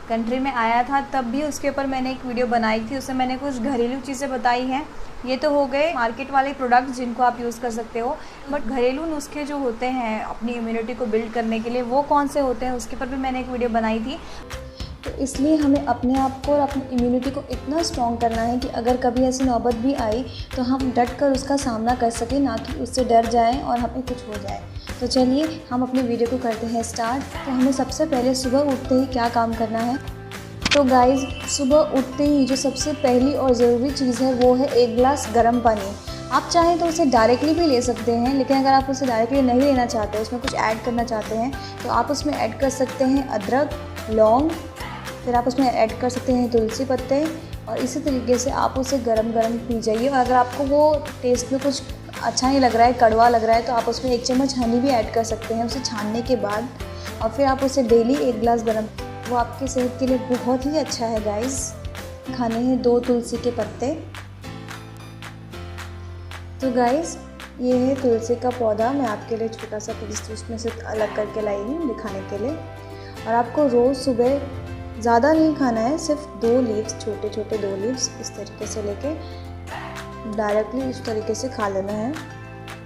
[SPEAKER 7] कंट्री में आया था तब भी उसके ऊपर मैंने एक वीडियो बनाई थी। उसमें मैंने कुछ घरेलू चीज़ें बताई हैं। ये तो हो गए मार्केट वाले प्रोडक्ट्स जिनको आप यूज़ कर सकते हो, बट घरेलू नुस्खे जो होते हैं अपनी इम्यूनिटी को बिल्ड करने के लिए वो कौन से होते हैं उसके ऊपर भी मैंने एक वीडियो बनाई थी। तो इसलिए हमें अपने आप को और अपनी इम्यूनिटी को इतना स्ट्रॉन्ग करना है कि अगर कभी ऐसी नौबत भी आई तो हम डट कर उसका सामना कर सकें, ना कि उससे डर जाएं और हमें कुछ हो जाए। तो चलिए हम अपनी वीडियो को करते हैं स्टार्ट। तो हमें सबसे पहले सुबह उठते ही क्या काम करना है। तो गाइज़, सुबह उठते ही जो सबसे पहली और ज़रूरी चीज़ है वो है 1 गिलास गर्म पानी। आप चाहें तो उसे डायरेक्टली भी ले सकते हैं, लेकिन अगर आप उसे डायरेक्टली नहीं लेना चाहते, उसमें कुछ ऐड करना चाहते हैं तो आप उसमें ऐड कर सकते हैं अदरक, लौंग, फिर आप उसमें ऐड कर सकते हैं तुलसी पत्ते। और इसी तरीके से आप उसे गरम पी जाइए। और अगर आपको वो टेस्ट में कुछ अच्छा नहीं लग रहा है, कड़वा लग रहा है, तो आप उसमें 1 चम्मच हनी भी ऐड कर सकते हैं उसे छानने के बाद। और फिर आप उसे डेली 1 गिलास गर्म, वो आपकी सेहत के लिए बहुत ही अच्छा है गाइस। खाने हैं 2 तुलसी के पत्ते। तो गाइस ये है तुलसी का पौधा, मैं आपके लिए छोटा सा पीस उसमें से अलग करके लाई हूँ दिखाने के लिए। और आपको रोज़ सुबह ज़्यादा नहीं खाना है, सिर्फ 2 लीव्स, छोटे छोटे 2 लीव्स इस तरीके से लेके डायरेक्टली इस तरीके से खा लेना है।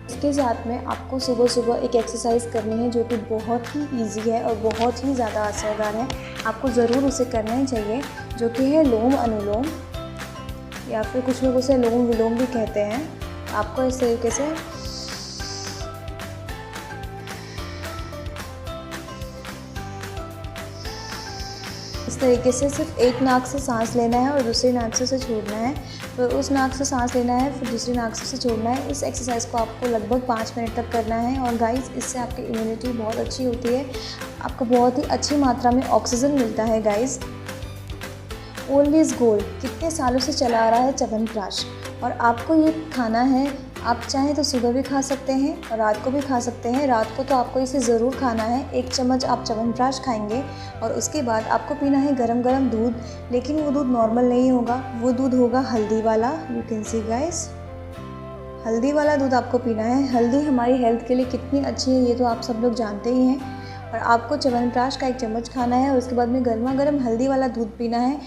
[SPEAKER 7] इसके साथ में आपको सुबह सुबह एक एक्सरसाइज करनी है जो कि बहुत ही इजी है और बहुत ही ज़्यादा असरदार है, आपको ज़रूर उसे करना ही चाहिए, जो कि है लोम अनुलोम, या फिर कुछ लोग उसे लोम विलोम भी कहते हैं। आपको इस तरीके से सिर्फ एक नाक से सांस लेना है और दूसरी नाक से उसे छोड़ना है, फिर उस नाक से सांस लेना है, फिर दूसरी नाक से उसे छोड़ना है। इस एक्सरसाइज को आपको लगभग 5 मिनट तक करना है। और गाइस इससे आपकी इम्यूनिटी बहुत अच्छी होती है, आपको बहुत ही अच्छी मात्रा में ऑक्सीजन मिलता है। गाइस ओल्ड इज़ गोल्ड कितने सालों से चला आ रहा है च्यवनप्राश, और आपको ये खाना है। आप चाहें तो सुबह भी खा सकते हैं और रात को भी खा सकते हैं। रात को तो आपको इसे ज़रूर खाना है, 1 चम्मच आप च्यवनप्राश खाएंगे और उसके बाद आपको पीना है गरम गरम दूध, लेकिन वो दूध नॉर्मल नहीं होगा, वो दूध होगा हल्दी वाला। यू कैन सी गाइस, हल्दी वाला दूध आपको पीना है। हल्दी हमारी हेल्थ के लिए कितनी अच्छी है ये तो आप सब लोग जानते ही हैं। और आपको च्यवनप्राश का 1 चम्मच खाना है और उसके बाद में गर्मा गर्म हल्दी वाला दूध पीना है।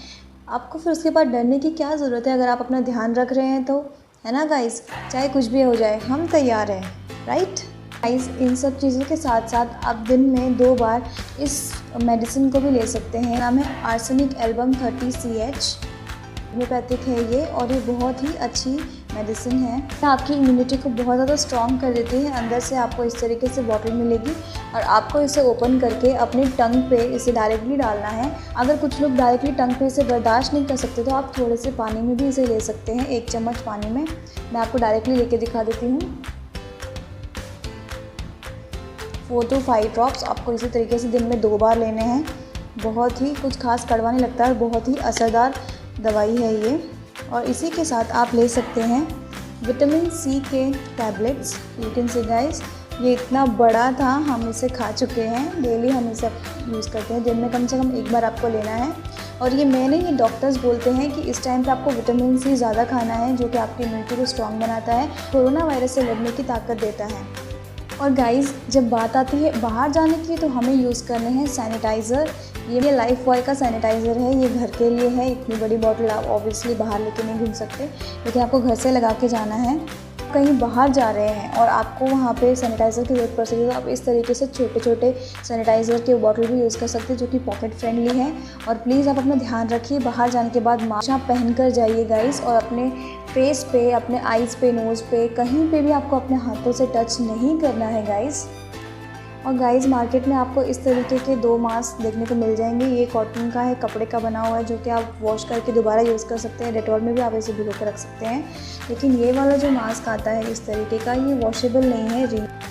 [SPEAKER 7] आपको फिर उसके बाद डरने की क्या ज़रूरत है, अगर आप अपना ध्यान रख रहे हैं तो, है ना गाइस। चाहे कुछ भी हो जाए हम तैयार हैं, राइट गाइस। इन सब चीज़ों के साथ साथ आप दिन में 2 बार इस मेडिसिन को भी ले सकते हैं। नाम है आर्सेनिक एल्बम 30CH, होम्योपैथिक है ये और ये बहुत ही अच्छी मेडिसिन है। आपकी इम्यूनिटी को बहुत ज़्यादा स्ट्रॉन्ग कर देती है। अंदर से आपको इस तरीके से बॉटल मिलेगी और आपको इसे ओपन करके अपनी टंग पे इसे डायरेक्टली डालना है। अगर कुछ लोग डायरेक्टली टंग पे इसे बर्दाश्त नहीं कर सकते तो आप थोड़े से पानी में भी इसे ले सकते हैं, 1 चम्मच पानी में। मैं आपको डायरेक्टली लेके दिखा देती हूँ। 4 to 5 ड्रॉप्स आपको इसी तरीके से दिन में 2 बार लेने हैं। बहुत ही कुछ खास कड़वा नहीं लगता है, बहुत ही असरदार दवाई है ये। और इसी के साथ आप ले सकते हैं विटामिन C के tablets. You can see guys, ये इतना बड़ा था, हम इसे खा चुके हैं, डेली हम इसे यूज़ करते हैं। दिन में कम से कम 1 बार आपको लेना है। और ये डॉक्टर्स बोलते हैं कि इस टाइम पे आपको विटामिन C ज़्यादा खाना है, जो कि आपकी इम्यूनिटी को स्ट्रॉन्ग बनाता है, कोरोना वायरस से लड़ने की ताकत देता है। और गाइस जब बात आती है बाहर जाने की तो हमें यूज़ करने हैं सैनिटाइज़र। ये लाइफ बॉय का सैनिटाइज़र है, ये घर के लिए है। इतनी बड़ी बॉटल आप ऑब्वियसली बाहर लेके नहीं घूम सकते, लेकिन आपको घर से लगा के जाना है। कहीं बाहर जा रहे हैं और आपको वहाँ पे सैनिटाइज़र की ज़रूरत पड़ सकती है तो आप इस तरीके से छोटे छोटे सैनिटाइज़र के बॉटल भी यूज़ कर सकते हैं, जो कि पॉकेट फ्रेंडली है। और प्लीज़ आप अपना ध्यान रखिए, बाहर जाने के बाद मास्क आप पहन कर जाइए गाइस। और अपने फेस पे, अपने आइज़ पे, नोज़ पे, कहीं पे भी आपको अपने हाथों से टच नहीं करना है गाइस। और गाइस मार्केट में आपको इस तरीके के 2 मास्क देखने को मिल जाएंगे। ये कॉटन का है, कपड़े का बना हुआ है, जो कि आप वॉश करके दोबारा यूज़ कर सकते हैं। डेटॉल में भी आप इसे भिगो कर रख सकते हैं। लेकिन ये वाला जो मास्क आता है इस तरीके का, ये वॉशेबल नहीं है।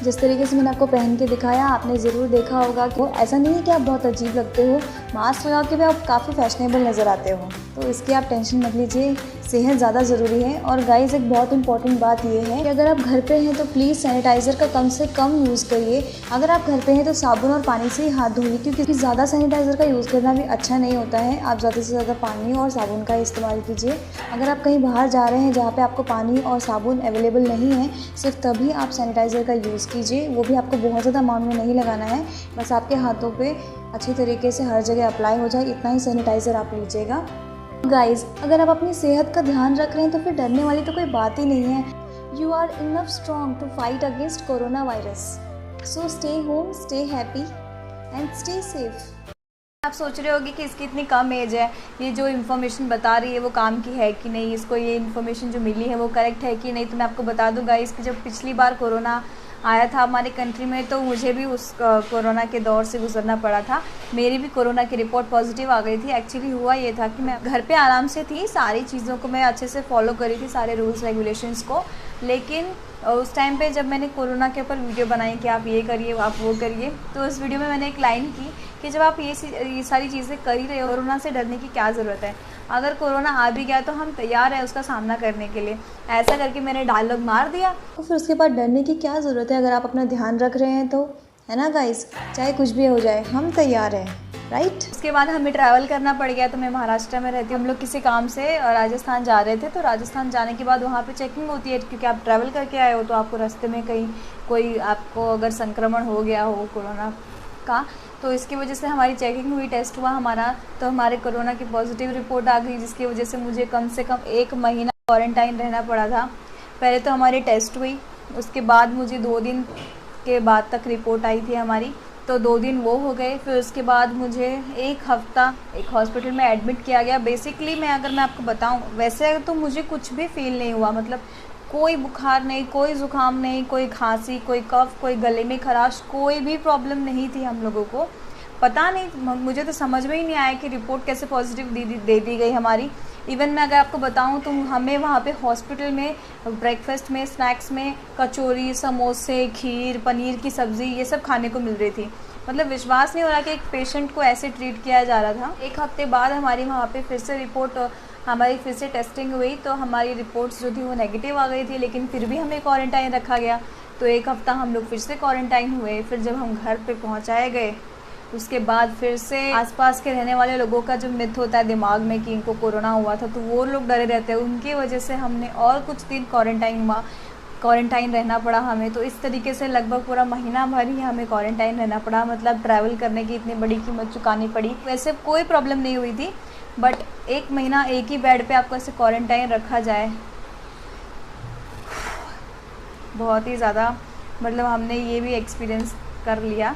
[SPEAKER 7] जिस तरीके से मैंने आपको पहन के दिखाया, आपने ज़रूर देखा होगा कि ऐसा नहीं है कि आप बहुत अजीब लगते हो, मास्क लगा के भी आप काफ़ी फैशनेबल नज़र आते हो। तो इसकी आप टेंशन मत लीजिए, सेहत ज़्यादा ज़रूरी है। और गाइस एक बहुत इंपॉर्टेंट बात ये है कि अगर आप घर पे हैं तो प्लीज़ सैनिटाइज़र का कम से कम यूज़ करिए। अगर आप घर पे हैं तो साबुन और पानी से ही हाथ धोइए, क्योंकि ज़्यादा सैनिटाइज़र का यूज़ करना भी अच्छा नहीं होता है। आप ज़्यादा से ज़्यादा पानी और साबुन का इस्तेमाल कीजिए। अगर आप कहीं बाहर जा रहे हैं जहाँ पर आपको पानी और साबुन अवेलेबल नहीं है, सिर्फ तभी आप सैनिटाइज़र का यूज़ कीजिए। वो भी आपको बहुत ज़्यादा अमाउंट में नहीं लगाना है, बस आपके हाथों पे अच्छी तरीके से हर जगह अप्लाई हो जाए, इतना ही सैनिटाइज़र आप लीजिएगा। गाइस अगर आप अपनी सेहत का ध्यान रख रहे हैं तो फिर डरने वाली तो कोई बात ही नहीं है। You are enough strong to fight against corona virus. So stay home, stay happy and stay safe. आप सोच रहे होगे कि इसकी इतनी कम एज है, ये जो इन्फॉर्मेशन बता रही है वो काम की है कि नहीं, इसको ये इन्फॉर्मेशन जो मिली है वो करेक्ट है कि नहीं। तो मैं आपको बता दूँ गाइस कि जब पिछली बार कोरोना आया था हमारे कंट्री में तो मुझे भी उस कोरोना के दौर से गुजरना पड़ा था। मेरी भी कोरोना की रिपोर्ट पॉजिटिव आ गई थी। एक्चुअली हुआ ये था कि मैं घर पे आराम से थी, सारी चीज़ों को मैं अच्छे से फॉलो करी थी, सारे रूल्स रेगुलेशंस को, लेकिन और उस टाइम पे जब मैंने कोरोना के ऊपर वीडियो बनाई कि आप ये करिए, आप वो करिए, तो उस वीडियो में मैंने एक लाइन की कि जब आप ये सारी चीज़ें कर ही रहे हो, कोरोना से डरने की क्या ज़रूरत है। अगर कोरोना आ भी गया तो हम तैयार हैं उसका सामना करने के लिए। ऐसा करके मैंने डायलॉग मार दिया। तो फिर उसके बाद डरने की क्या ज़रूरत है अगर आप अपना ध्यान रख रहे हैं तो, है ना गाइस। चाहे कुछ भी हो जाए हम तैयार हैं, राइट। उसके बाद हमें ट्रैवल करना पड़ गया। तो मैं महाराष्ट्र में रहती हूँ, हम लोग किसी काम से राजस्थान जा रहे थे। तो राजस्थान जाने के बाद वहाँ पे चेकिंग होती है, क्योंकि आप ट्रैवल करके आए हो तो आपको रास्ते में कहीं कोई आपको अगर संक्रमण हो गया हो कोरोना का, तो इसकी वजह से हमारी चेकिंग हुई, टेस्ट हुआ हमारा, तो हमारे कोरोना की पॉजिटिव रिपोर्ट आ गई, जिसकी वजह से मुझे कम से कम 1 महीना क्वारंटाइन रहना पड़ा था। पहले तो हमारी टेस्ट हुई, उसके बाद मुझे 2 दिन के बाद तक रिपोर्ट आई थी हमारी, तो 2 दिन वो हो गए। फिर उसके बाद मुझे 1 हफ़्ता एक हॉस्पिटल में एडमिट किया गया। बेसिकली मैं आपको बताऊं, वैसे तो मुझे कुछ भी फील नहीं हुआ, मतलब कोई बुखार नहीं, कोई ज़ुकाम नहीं, कोई खांसी, कोई कफ, कोई गले में खराश, कोई भी प्रॉब्लम नहीं थी हम लोगों को। पता नहीं, मुझे तो समझ में ही नहीं आया कि रिपोर्ट कैसे पॉजिटिव दे दी गई हमारी। इवन मैं अगर आपको बताऊं तो हमें वहाँ पे हॉस्पिटल में ब्रेकफास्ट में, स्नैक्स में कचौरी, समोसे, खीर, पनीर की सब्ज़ी, ये सब खाने को मिल रही थी। मतलब विश्वास नहीं हो रहा कि एक पेशेंट को ऐसे ट्रीट किया जा रहा था। 1 हफ्ते बाद हमारी वहाँ पे फिर से रिपोर्ट, हमारी फिर से टेस्टिंग हुई, तो हमारी रिपोर्ट्स जो थी वो नेगेटिव आ गई थी, लेकिन फिर भी हमें क्वारंटाइन रखा गया। तो 1 हफ्ता हम लोग फिर से क्वारंटाइन हुए। फिर जब हम घर पे पहुँचाए गए, उसके बाद फिर से आसपास के रहने वाले लोगों का जो मिथ होता है दिमाग में कि इनको कोरोना हुआ था, तो वो लोग डरे रहते हैं, उनकी वजह से हमने और कुछ दिन क्वारंटाइन रहना पड़ा हमें। तो इस तरीके से लगभग पूरा महीना भर ही हमें क्वारंटाइन रहना पड़ा, मतलब ट्रैवल करने की इतनी बड़ी कीमत चुकानी पड़ी। वैसे कोई प्रॉब्लम नहीं हुई थी, बट 1 महीना एक ही बेड पे आपको ऐसे क्वारंटाइन रखा जाए, बहुत ही ज़्यादा, मतलब हमने ये भी एक्सपीरियंस कर लिया,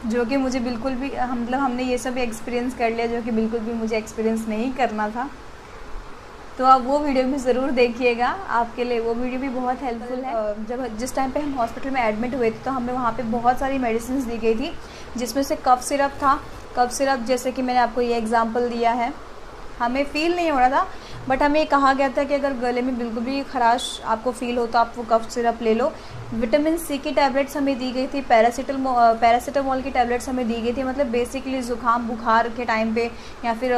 [SPEAKER 7] जो कि मुझे बिल्कुल भी, मतलब हमने ये सब एक्सपीरियंस कर लिया जो कि बिल्कुल भी मुझे एक्सपीरियंस नहीं करना था। तो आप वो वीडियो भी ज़रूर देखिएगा, आपके लिए वो वीडियो भी बहुत हेल्पफुल है। जिस टाइम पे हम हॉस्पिटल में एडमिट हुए थे तो हमें वहाँ पे बहुत सारी मेडिसिन दी गई थी, जिसमें से कफ सिरप था। कफ सिरप जैसे कि मैंने आपको ये एग्जांपल दिया है, हमें फ़ील नहीं हो रहा था, बट हमें कहा गया था कि अगर गले में बिल्कुल भी खराश आपको फ़ील हो तो आप वो कफ सिरप ले लो। विटामिन सी की टैबलेट्स हमें दी गई थी, पैरासीटामोल की टैबलेट्स हमें दी गई थी। मतलब बेसिकली ज़ुकाम बुखार के टाइम पे या फिर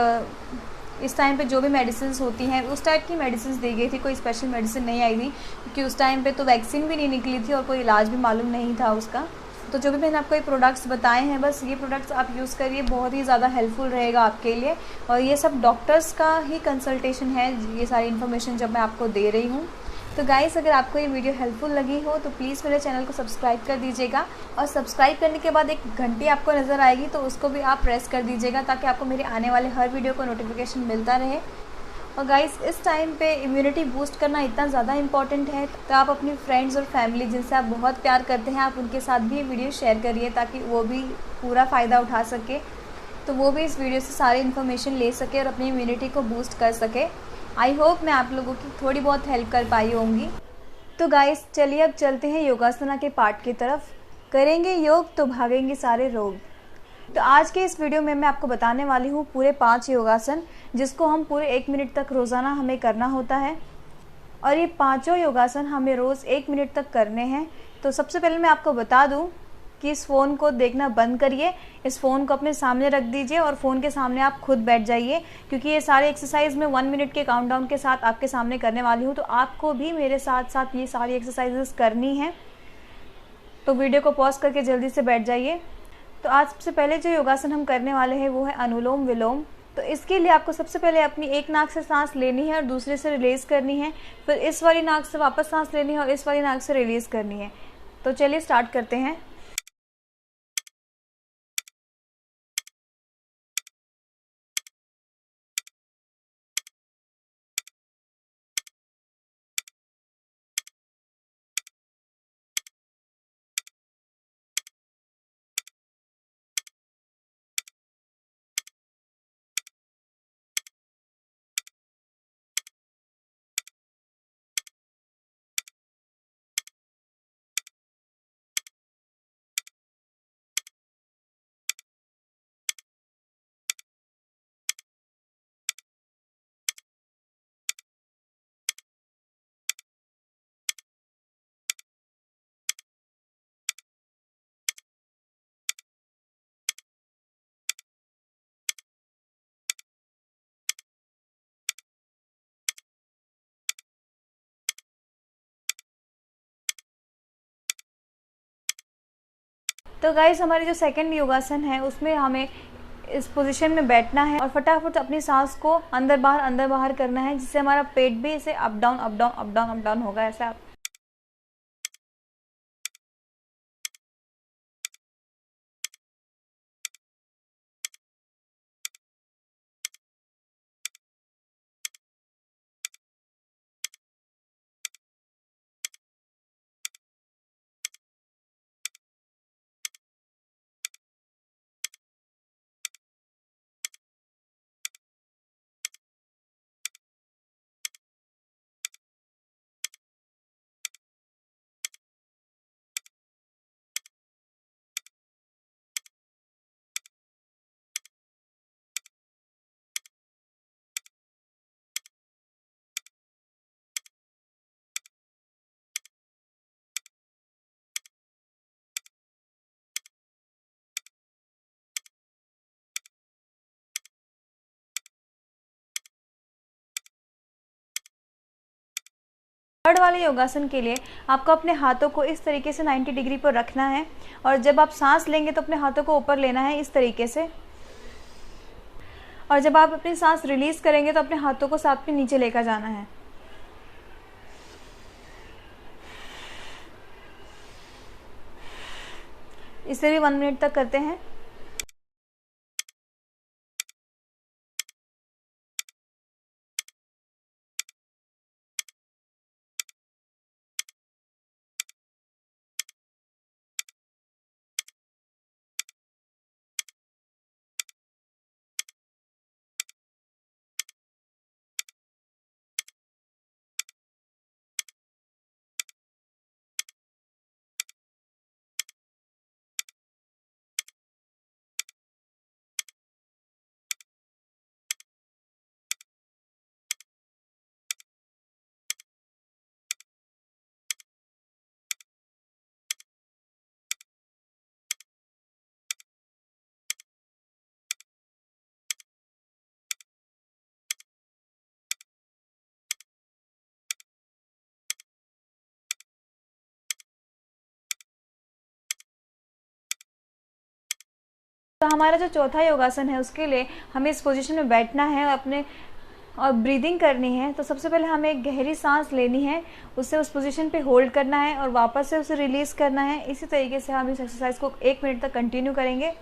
[SPEAKER 7] इस टाइम पे जो भी मेडिसिन होती हैं उस टाइप की मेडिसिन दी गई थी। कोई स्पेशल मेडिसिन नहीं आई थी, क्योंकि उस टाइम पे तो वैक्सीन भी नहीं निकली थी और कोई इलाज भी मालूम नहीं था उसका। तो जो भी मैंने आपको ये प्रोडक्ट्स बताए हैं, बस ये प्रोडक्ट्स आप यूज़ करिए, बहुत ही ज़्यादा हेल्पफुल रहेगा आपके लिए। और ये सब डॉक्टर्स का ही कंसल्टेशन है, ये सारी इन्फॉर्मेशन जब मैं आपको दे रही हूँ। तो गाइस, अगर आपको ये वीडियो हेल्पफुल लगी हो तो प्लीज़ मेरे चैनल को सब्सक्राइब कर दीजिएगा, और सब्सक्राइब करने के बाद एक घंटी आपको नज़र आएगी तो उसको भी आप प्रेस कर दीजिएगा, ताकि आपको मेरे आने वाले हर वीडियो को नोटिफिकेशन मिलता रहे। और गाइस, इस टाइम पे इम्यूनिटी बूस्ट करना इतना ज़्यादा इम्पॉर्टेंट है, तो आप अपनी फ्रेंड्स और फैमिली जिनसे आप बहुत प्यार करते हैं, आप उनके साथ भी ये वीडियो शेयर करिए, ताकि वो भी पूरा फ़ायदा उठा सके, तो वो भी इस वीडियो से सारी इन्फॉर्मेशन ले सके और अपनी इम्यूनिटी को बूस्ट कर सके। आई होप मैं आप लोगों की थोड़ी बहुत हेल्प कर पाई होंगी। तो गाइस, चलिए अब चलते हैं योगासना के पार्ट की तरफ। करेंगे योग तो भागेंगे सारे रोग। तो आज के इस वीडियो में मैं आपको बताने वाली हूँ पूरे 5 योगासन, जिसको हम पूरे 1 मिनट तक रोज़ाना हमें करना होता है, और ये 5 योगासन हमें रोज़ 1 मिनट तक करने हैं। तो सबसे पहले मैं आपको बता दूँ कि इस फ़ोन को देखना बंद करिए, इस फ़ोन को अपने सामने रख दीजिए और फ़ोन के सामने आप खुद बैठ जाइए, क्योंकि ये सारे एक्सरसाइज मैं 1 मिनट के काउंटडाउन के साथ आपके सामने करने वाली हूँ। तो आपको भी मेरे साथ साथ ये सारी एक्सरसाइजेस करनी है, तो वीडियो को पॉज करके जल्दी से बैठ जाइए। तो आज सबसे पहले जो योगासन हम करने वाले हैं वो है अनुलोम विलोम। तो इसके लिए आपको सबसे पहले अपनी एक नाक से सांस लेनी है और दूसरे से रिलीज़ करनी है, फिर इस वाली नाक से वापस सांस लेनी है और इस वाली नाक से रिलीज़ करनी है। तो चलिए स्टार्ट करते हैं। तो गाइस हमारी जो सेकंड योगासन है उसमें हमें इस पोजीशन में बैठना है और फटाफट अपनी सांस को अंदर बाहर करना है, जिससे हमारा पेट भी ऐसे up down up down up down up down होगा। ऐसा थर्ड वाले योगासन के लिए आपको अपने हाथों को इस तरीके से 90 डिग्री पर रखना है और जब आप सांस लेंगे तो अपने हाथों को ऊपर लेना है इस तरीके से, और जब आप अपनी सांस रिलीज करेंगे तो अपने हाथों को साथ में नीचे लेकर जाना है। इसे भी 1 मिनट तक करते हैं। तो हमारा जो चौथा योगासन है उसके लिए हमें इस पोजीशन में बैठना है और ब्रीदिंग करनी है। तो सबसे पहले हमें एक गहरी सांस लेनी है, उसे उस पोजीशन पे होल्ड करना है और वापस से उसे रिलीज करना है। इसी तरीके से हम इस एक्सरसाइज को 1 मिनट तक कंटिन्यू करेंगे।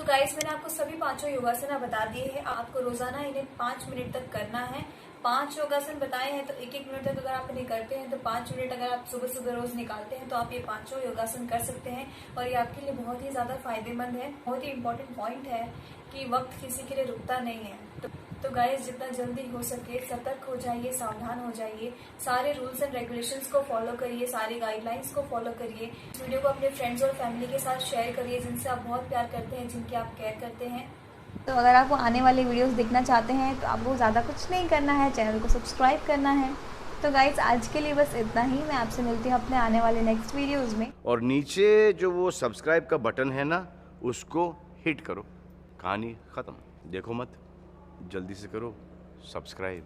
[SPEAKER 7] तो गाइस मैंने आपको सभी 5 योगासन बता दिए हैं। आपको रोजाना इन्हें 5 मिनट तक करना है। 5 योगासन बताए हैं तो 1-1 मिनट तक अगर आप इन्हें करते हैं तो 5 मिनट अगर आप सुबह सुबह रोज निकालते हैं तो आप ये 5 योगासन कर सकते हैं और ये आपके लिए बहुत ही ज्यादा फायदेमंद है। बहुत ही इंपॉर्टेंट पॉइंट है कि वक्त किसी के लिए रुकता नहीं है। तो गाइस जितना जल्दी हो सके सतर्क हो जाइए, सावधान हो जाइए, सारे रूल्स एंड रेगुलेशंस को फॉलो करिए, सारी गाइडलाइंस को फॉलो करिए। इस वीडियो को अपने फ्रेंड्स और फैमिली के साथ शेयर करिए जिनसे आप बहुत प्यार करते हैं, जिनकी आप केयर करते हैं। तो अगर आपको आने वाली वीडियोस देखना चाहते हैं तो आपको ज़्यादा कुछ नहीं करना है, चैनल को सब्सक्राइब करना है। तो गाइस आज के लिए बस इतना ही। मैं आपसे मिलती हूँ अपने आने वाले नेक्स्ट वीडियोस में।
[SPEAKER 8] और नीचे जो वो सब्सक्राइब का बटन है ना, उसको हिट करो। कहानी खत्म। देखो मत, जल्दी से करो सब्सक्राइब।